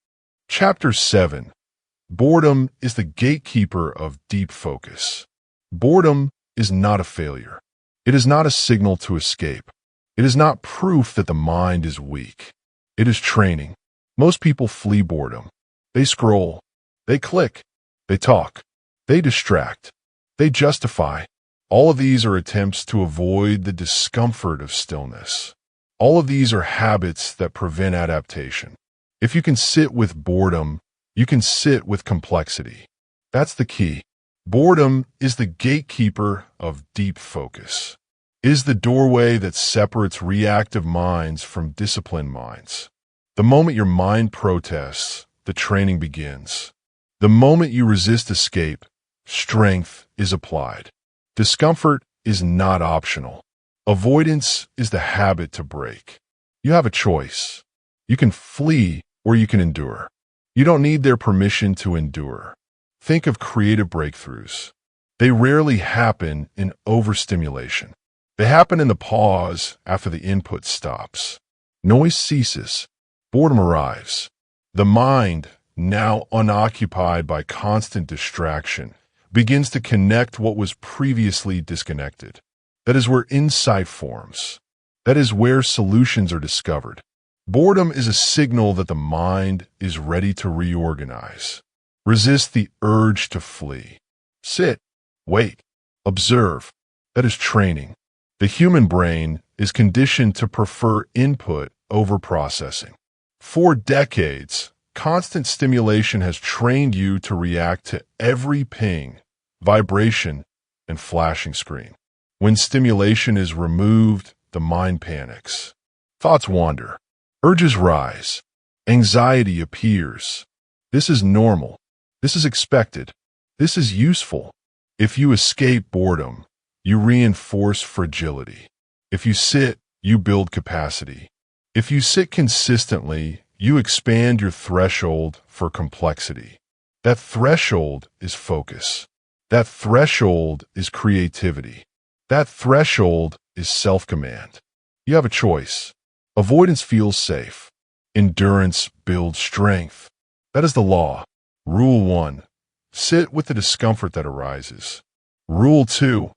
Chapter 7. Boredom is the gatekeeper of deep focus. Boredom is not a failure. It is not a signal to escape. It is not proof that the mind is weak. It is training. Most people flee boredom. They scroll. They click. They talk. They distract. They justify. All of these are attempts to avoid the discomfort of stillness. All of these are habits that prevent adaptation. If you can sit with boredom, you can sit with complexity. That's the key. Boredom is the gatekeeper of deep focus. It is the doorway that separates reactive minds from disciplined minds. The moment your mind protests, the training begins. The moment you resist escape, strength is applied. Discomfort is not optional. Avoidance is the habit to break. You have a choice. You can flee or you can endure. You don't need their permission to endure. Think of creative breakthroughs. They rarely happen in overstimulation. They happen in the pause after the input stops. Noise ceases. Boredom arrives. The mind, now unoccupied by constant distraction, begins to connect what was previously disconnected. That is where insight forms. That is where solutions are discovered. Boredom is a signal that the mind is ready to reorganize. Resist the urge to flee. Sit, wait, observe. That is training. The human brain is conditioned to prefer input over processing. For decades, constant stimulation has trained you to react to every ping, vibration, and flashing screen. When stimulation is removed, the mind panics. Thoughts wander. Urges rise. Anxiety appears. This is normal. This is expected. This is useful. If you escape boredom, you reinforce fragility. If you sit, you build capacity. If you sit consistently, you expand your threshold for complexity. That threshold is focus. That threshold is creativity. That threshold is self-command. You have a choice. Avoidance feels safe. Endurance builds strength. That is the law. Rule 1. Sit with the discomfort that arises. Rule 2.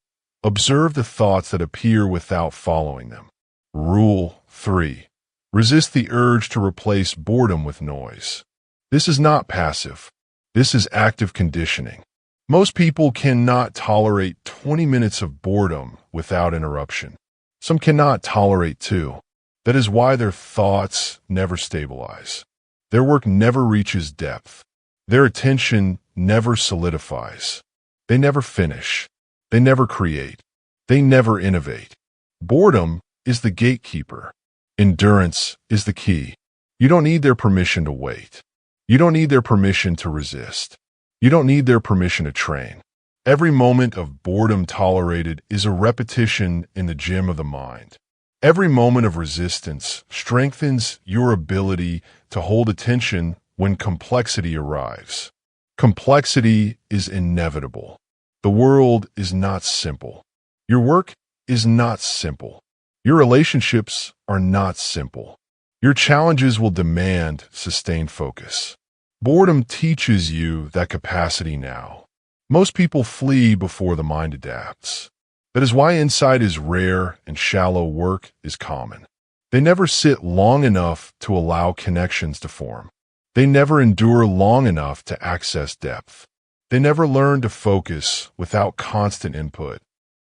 Observe the thoughts that appear without following them. Rule 3. Resist the urge to replace boredom with noise. This is not passive. This is active conditioning. Most people cannot tolerate 20 minutes of boredom without interruption. Some cannot tolerate 2. That is why their thoughts never stabilize. Their work never reaches depth. Their attention never solidifies. They never finish. They never create. They never innovate. Boredom is the gatekeeper. Endurance is the key. You don't need their permission to wait. You don't need their permission to resist. You don't need their permission to train. Every moment of boredom tolerated is a repetition in the gym of the mind. Every moment of resistance strengthens your ability to hold attention when complexity arrives. Complexity is inevitable. The world is not simple. Your work is not simple. Your relationships are not simple. Your challenges will demand sustained focus. Boredom teaches you that capacity now. Most people flee before the mind adapts. That is why insight is rare and shallow work is common. They never sit long enough to allow connections to form. They never endure long enough to access depth. They never learn to focus without constant input.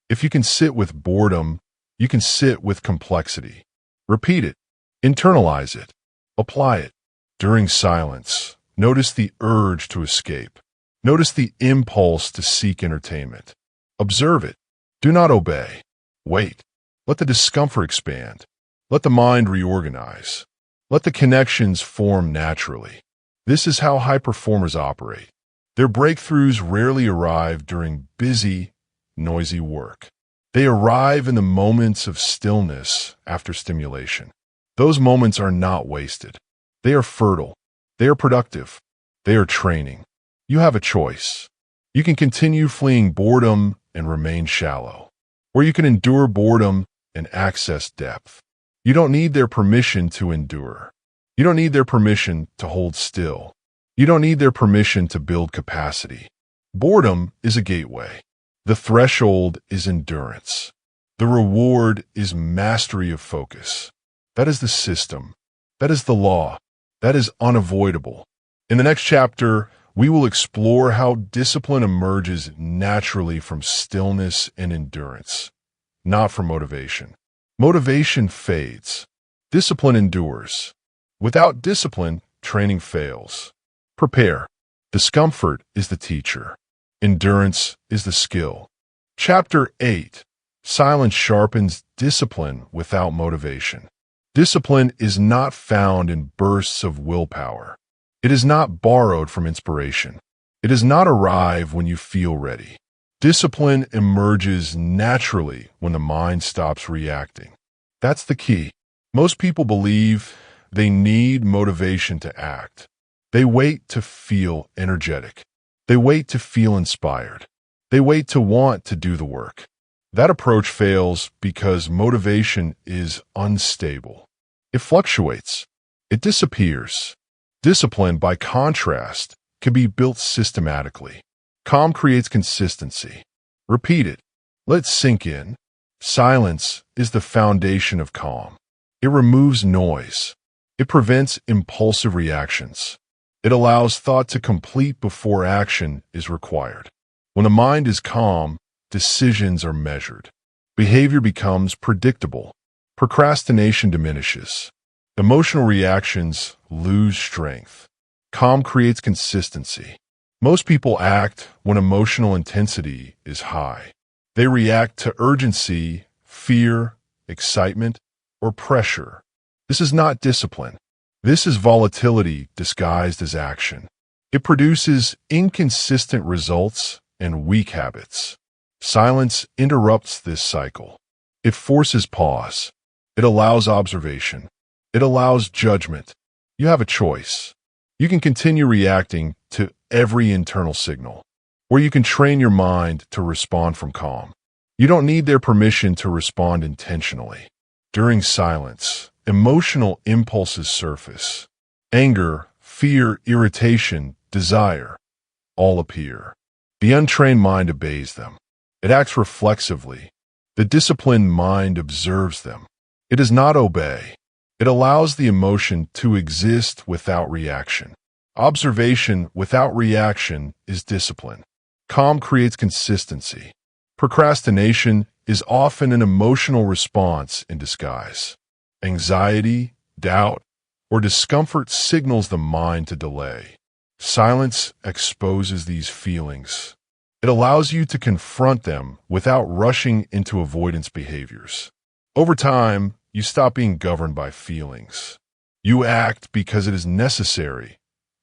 If you can sit with boredom, you can sit with complexity. Repeat it. Internalize it. Apply it. During silence, notice the urge to escape. Notice the impulse to seek entertainment. Observe it. Do not obey. Wait. Let the discomfort expand. Let the mind reorganize. Let the connections form naturally. This is how high performers operate. Their breakthroughs rarely arrive during busy, noisy work. They arrive in the moments of stillness after stimulation. Those moments are not wasted. They are fertile. They are productive. They are training. You have a choice. You can continue fleeing boredom and remain shallow, or you can endure boredom and access depth. You don't need their permission to endure. You don't need their permission to hold still. You don't need their permission to build capacity. Boredom is a gateway. The threshold is endurance. The reward is mastery of focus. That is the system. That is the law. That is unavoidable. In the next chapter, we will explore how discipline emerges naturally from stillness and endurance, not from motivation. Motivation fades. Discipline endures. Without discipline, training fails. Prepare. Discomfort is the teacher. Endurance is the skill. Chapter 8. Silence sharpens discipline without motivation. Discipline is not found in bursts of willpower. It is not borrowed from inspiration. It does not arrive when you feel ready. Discipline emerges naturally when the mind stops reacting. That's the key. Most people believe they need motivation to act. They wait to feel energetic. They wait to feel inspired. They wait to want to do the work. That approach fails because motivation is unstable. It fluctuates. It disappears. Discipline, by contrast, can be built systematically. Calm creates consistency. Repeat it. Let it sink in. Silence is the foundation of calm. It removes noise. It prevents impulsive reactions. It allows thought to complete before action is required. When the mind is calm, decisions are measured. Behavior becomes predictable. Procrastination diminishes. Emotional reactions lose strength. Calm creates consistency. Most people act when emotional intensity is high. They react to urgency, fear, excitement, or pressure. This is not discipline. This is volatility disguised as action. It produces inconsistent results and weak habits. Silence interrupts this cycle. It forces pause. It allows observation. It allows judgment. You have a choice. You can continue reacting to every internal signal, where you can train your mind to respond from calm. You don't need their permission to respond intentionally. During silence, emotional impulses surface. Anger, fear, irritation, desire all appear. The untrained mind obeys them. It acts reflexively. The disciplined mind observes them. It does not obey. It allows the emotion to exist without reaction. Observation without reaction is discipline. Calm creates consistency. Procrastination is often an emotional response in disguise. Anxiety, doubt, or discomfort signals the mind to delay. Silence exposes these feelings. It allows you to confront them without rushing into avoidance behaviors. Over time, you stop being governed by feelings. You act because it is necessary,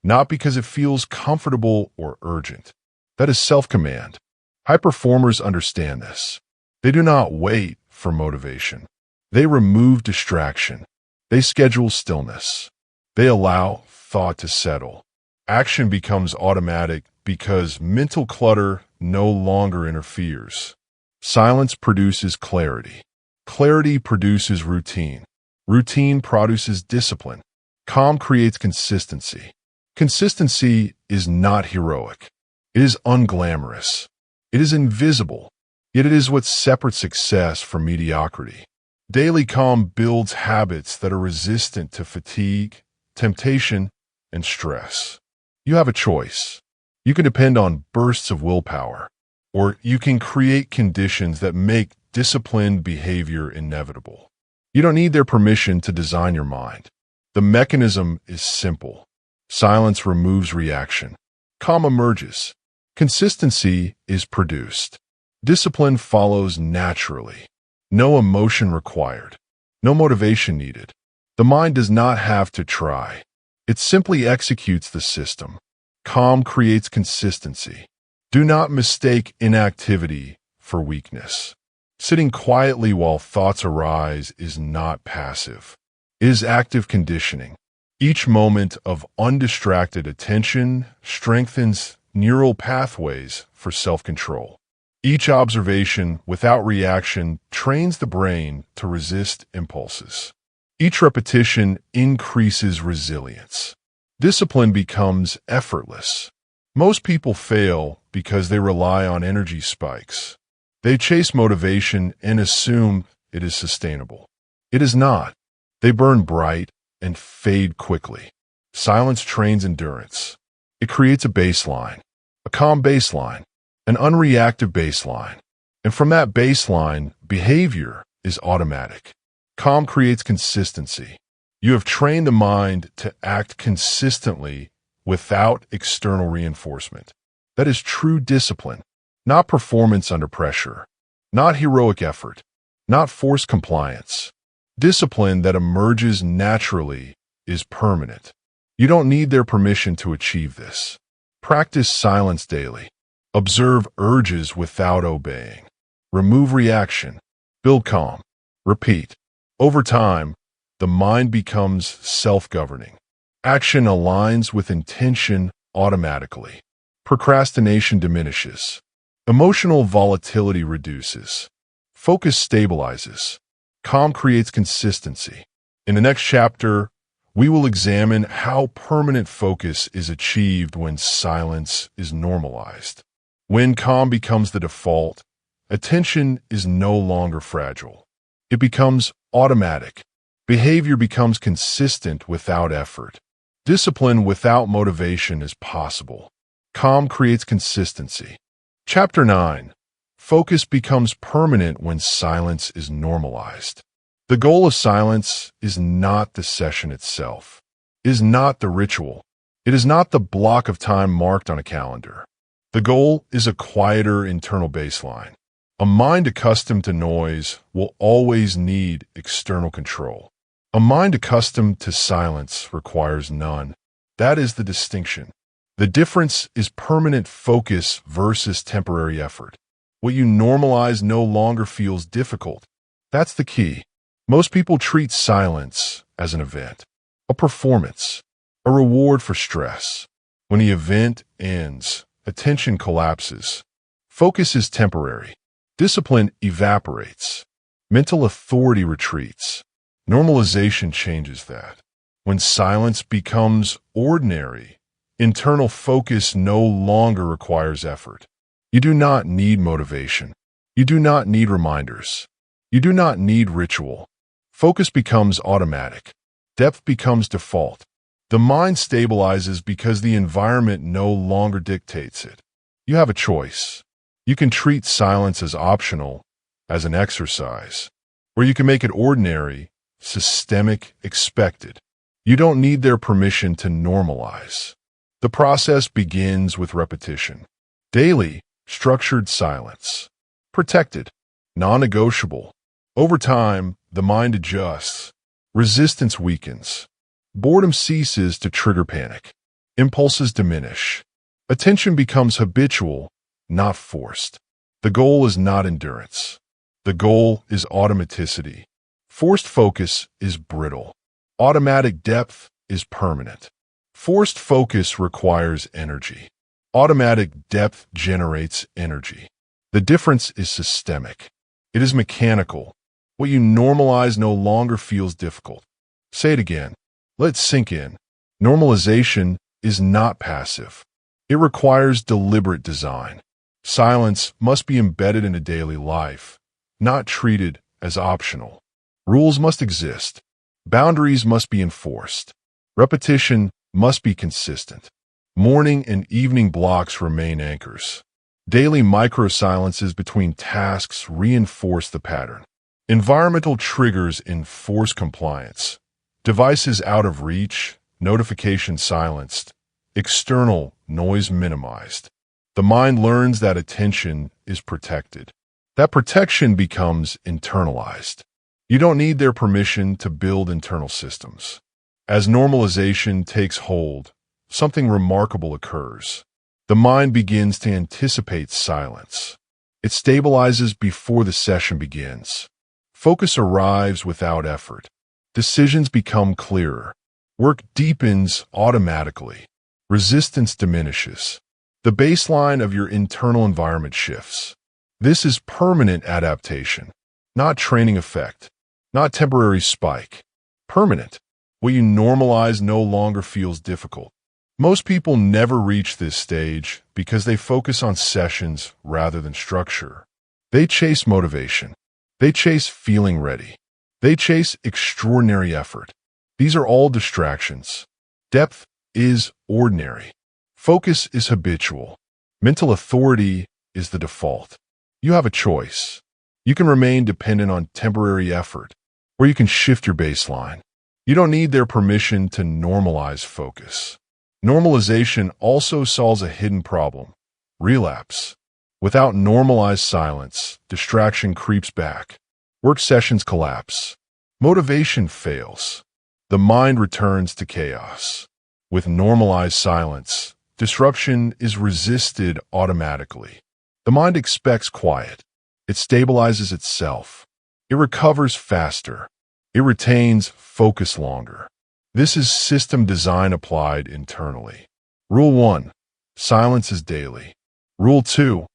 not because it feels comfortable or urgent. That is self-command. High performers understand this. They do not wait for motivation. They remove distraction. They schedule stillness. They allow thought to settle. Action becomes automatic because mental clutter no longer interferes. Silence produces clarity. Clarity produces routine. Routine produces discipline. Calm creates consistency. Consistency is not heroic. It is unglamorous. It is invisible. Yet it is what separates success from mediocrity. Daily calm builds habits that are resistant to fatigue, temptation, and stress. You have a choice. You can depend on bursts of willpower, or you can create conditions that make disciplined behavior inevitable. You don't need their permission to design your mind. The mechanism is simple. Silence removes reaction. Calm emerges. Consistency is produced. Discipline follows naturally. No emotion required. No motivation needed. The mind does not have to try. It simply executes the system. Calm creates consistency. Do not mistake inactivity for weakness. Sitting quietly while thoughts arise is not passive. It is active conditioning. Each moment of undistracted attention strengthens neural pathways for self-control. Each observation without reaction trains the brain to resist impulses. Each repetition increases resilience. Discipline becomes effortless. Most people fail because they rely on energy spikes. They chase motivation and assume it is sustainable. It is not. They burn bright and fade quickly. Silence trains endurance. It creates a baseline, a calm baseline, an unreactive baseline. And from that baseline, behavior is automatic. Calm creates consistency. You have trained the mind to act consistently without external reinforcement. That is true discipline, not performance under pressure, not heroic effort, not forced compliance. Discipline that emerges naturally is permanent. You don't need their permission to achieve this. Practice silence daily. Observe urges without obeying. Remove reaction. Build calm. Repeat. Over time, the mind becomes self-governing. Action aligns with intention automatically. Procrastination diminishes. Emotional volatility reduces. Focus stabilizes. Calm creates consistency. In the next chapter, we will examine how permanent focus is achieved when silence is normalized. When calm becomes the default, attention is no longer fragile. It becomes automatic. Behavior becomes consistent without effort. Discipline without motivation is possible. Calm creates consistency. Chapter 9. Focus becomes permanent when silence is normalized. The goal of silence is not the session itself. It is not the ritual. It is not the block of time marked on a calendar. The goal is a quieter internal baseline. A mind accustomed to noise will always need external control. A mind accustomed to silence requires none. That is the distinction. The difference is permanent focus versus temporary effort. What you normalize no longer feels difficult. That's the key. Most people treat silence as an event, a performance, a reward for stress. When the event ends, attention collapses. Focus is temporary. Discipline evaporates. Mental authority retreats. Normalization changes that. When silence becomes ordinary, internal focus no longer requires effort. You do not need motivation. You do not need reminders. You do not need ritual. Focus becomes automatic. Depth becomes default. The mind stabilizes because the environment no longer dictates it. You have a choice. You can treat silence as optional, as an exercise, or you can make it ordinary, systemic, expected. You don't need their permission to normalize. The process begins with repetition. Daily, structured silence. Protected, non-negotiable. Over time, the mind adjusts. Resistance weakens. Boredom ceases to trigger panic. Impulses diminish. Attention becomes habitual, not forced. The goal is not endurance. The goal is automaticity. Forced focus is brittle. Automatic depth is permanent. Forced focus requires energy. Automatic depth generates energy. The difference is systemic. It is mechanical. What you normalize no longer feels difficult. Say it again. Let it sink in. Normalization is not passive. It requires deliberate design. Silence must be embedded into daily life, not treated as optional. Rules must exist. Boundaries must be enforced. Repetition must be consistent. Morning and evening blocks remain anchors. Daily micro-silences between tasks reinforce the pattern. Environmental triggers enforce compliance. Devices out of reach, notifications silenced, external noise minimized. The mind learns that attention is protected. That protection becomes internalized. You don't need their permission to build internal systems. As normalization takes hold, something remarkable occurs. The mind begins to anticipate silence. It stabilizes before the session begins. Focus arrives without effort. Decisions become clearer. Work deepens automatically. Resistance diminishes. The baseline of your internal environment shifts. This is permanent adaptation, not training effect, not temporary spike. Permanent. What you normalize no longer feels difficult. Most people never reach this stage because they focus on sessions rather than structure. They chase motivation. They chase feeling ready. They chase extraordinary effort. These are all distractions. Depth is ordinary. Focus is habitual. Mental authority is the default. You have a choice. You can remain dependent on temporary effort, or you can shift your baseline. You don't need their permission to normalize focus. Normalization also solves a hidden problem: relapse. Without normalized silence, distraction creeps back. Work sessions collapse. Motivation fails. The mind returns to chaos. With normalized silence, disruption is resisted automatically. The mind expects quiet. It stabilizes itself. It recovers faster. It retains focus longer. This is system design applied internally. Rule 1. Silence is daily. Rule 2.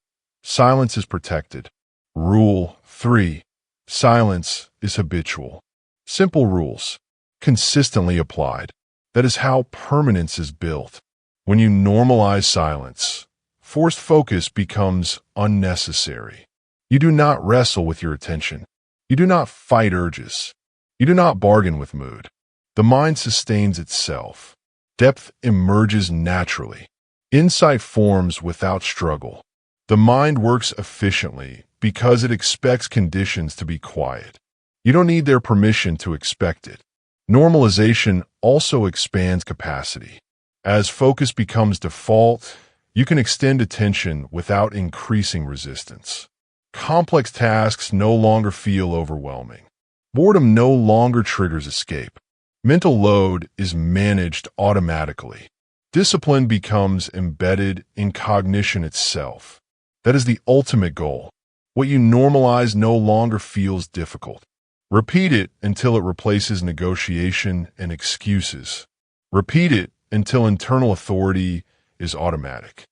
Silence is protected. Rule 3. Silence is habitual. Simple rules, consistently applied. That is how permanence is built. When you normalize silence, forced focus becomes unnecessary. You do not wrestle with your attention. You do not fight urges. You do not bargain with mood. The mind sustains itself. Depth emerges naturally. Insight forms without struggle. The mind works efficiently because it expects conditions to be quiet. You don't need their permission to expect it. Normalization also expands capacity. As focus becomes default, you can extend attention without increasing resistance. Complex tasks no longer feel overwhelming. Boredom no longer triggers escape. Mental load is managed automatically. Discipline becomes embedded in cognition itself. That is the ultimate goal. What you normalize no longer feels difficult. Repeat it until it replaces negotiation and excuses. Repeat it until internal authority is automatic.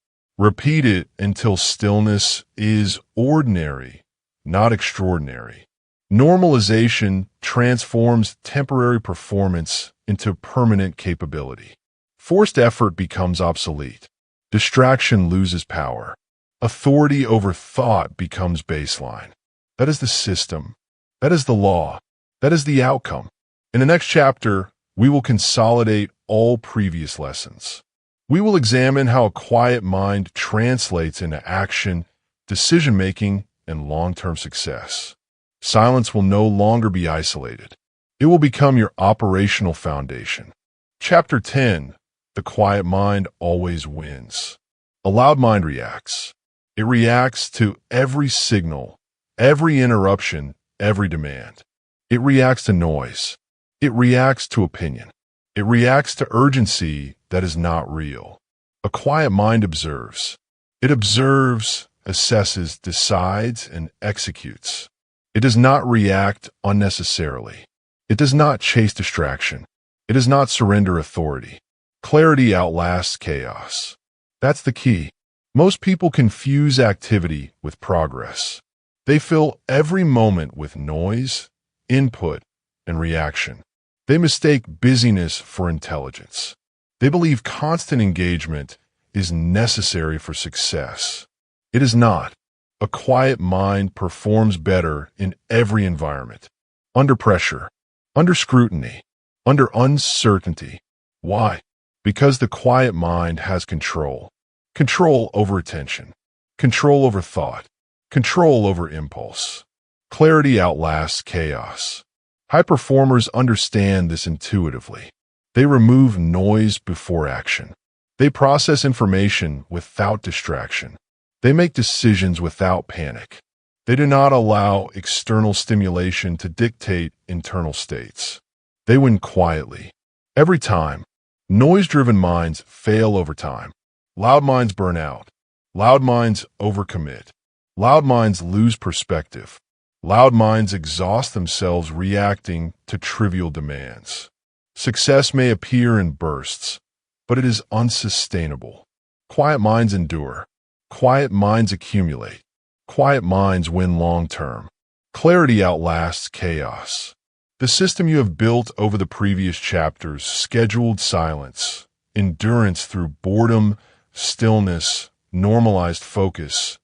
Repeat it until stillness is ordinary, not extraordinary. Normalization transforms temporary performance into permanent capability. Forced effort becomes obsolete. Distraction loses power. Authority over thought becomes baseline. That is the system. That is the law. That is the outcome. In the next chapter, we will consolidate all previous lessons. We will examine how a quiet mind translates into action, decision-making, and long-term success. Silence will no longer be isolated. It will become your operational foundation. Chapter 10. The quiet mind always wins. A loud mind reacts. It reacts to every signal, every interruption, every demand. It reacts to noise. It reacts to opinion. It reacts to urgency that is not real. A quiet mind observes. It observes, assesses, decides, and executes. It does not react unnecessarily. It does not chase distraction. It does not surrender authority. Clarity outlasts chaos. That's the key. Most people confuse activity with progress. They fill every moment with noise, input, and reaction. They mistake busyness for intelligence. They believe constant engagement is necessary for success. It is not. A quiet mind performs better in every environment. Under pressure, under scrutiny, under uncertainty. Why? Because the quiet mind has control. Control over attention. Control over thought. Control over impulse. Clarity outlasts chaos. High performers understand this intuitively. They remove noise before action. They process information without distraction. They make decisions without panic. They do not allow external stimulation to dictate internal states. They win quietly. Every time, noise-driven minds fail over time. Loud minds burn out. Loud minds overcommit. Loud minds lose perspective. Loud minds exhaust themselves reacting to trivial demands. Success may appear in bursts, but it is unsustainable. Quiet minds endure. Quiet minds accumulate. Quiet minds win long-term. Clarity outlasts chaos. The system you have built over the previous chapters, scheduled silence, endurance through boredom, stillness, normalized focus,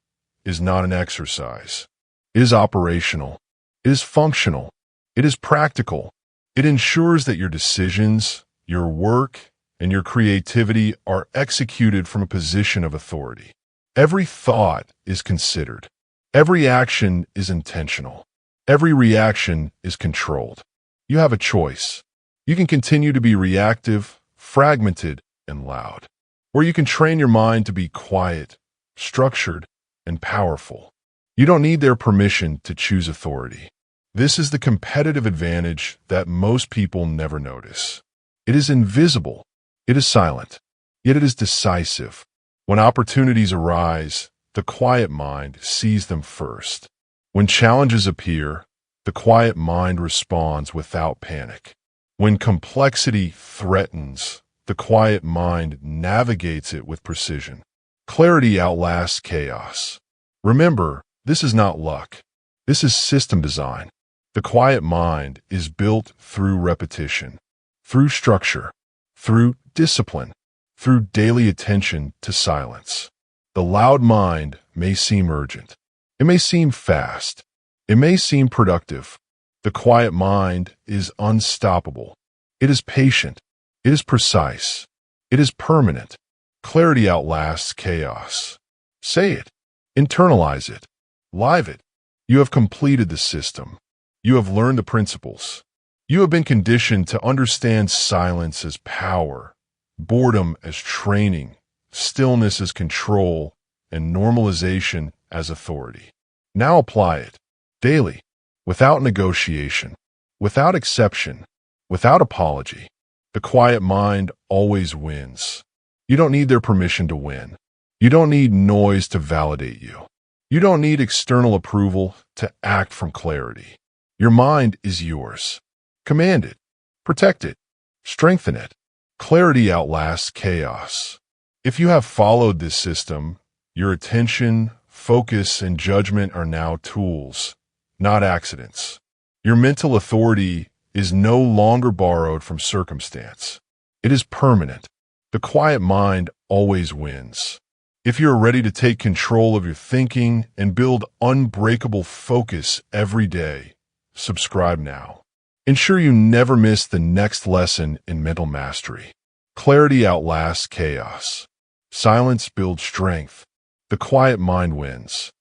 is not an exercise. It is operational. It is functional. It is practical. It ensures that your decisions, your work, and your creativity are executed from a position of authority. Every thought is considered. Every action is intentional. Every reaction is controlled. You have a choice. You can continue to be reactive, fragmented, and loud, or you can train your mind to be quiet, structured, and powerful. You don't need their permission to choose authority. This is the competitive advantage that most people never notice. It is invisible. It is silent, yet it is decisive. When opportunities arise, the quiet mind sees them first. When challenges appear, the quiet mind responds without panic. When complexity threatens, the quiet mind navigates it with precision. Clarity outlasts chaos. Remember, this is not luck. This is system design. The quiet mind is built through repetition, through structure, through discipline, through daily attention to silence. The loud mind may seem urgent. It may seem fast. It may seem productive. The quiet mind is unstoppable. It is patient. It is precise. It is permanent. Clarity outlasts chaos. Say it. Internalize it. Live it. You have completed the system. You have learned the principles. You have been conditioned to understand silence as power, boredom as training, stillness as control, and normalization as authority. Now apply it, daily, without negotiation, without exception, without apology. The quiet mind always wins. You don't need their permission to win. You don't need noise to validate you. You don't need external approval to act from clarity. Your mind is yours. Command it, protect it, strengthen it. Clarity outlasts chaos. If you have followed this system, Your attention, focus, and judgment are now tools, not accidents. Your mental authority is no longer borrowed from circumstance. It is permanent. The quiet mind always wins. If you're ready to take control of your thinking and build unbreakable focus every day, subscribe now. Ensure you never miss the next lesson in mental mastery. Clarity outlasts chaos. Silence builds strength. The quiet mind wins.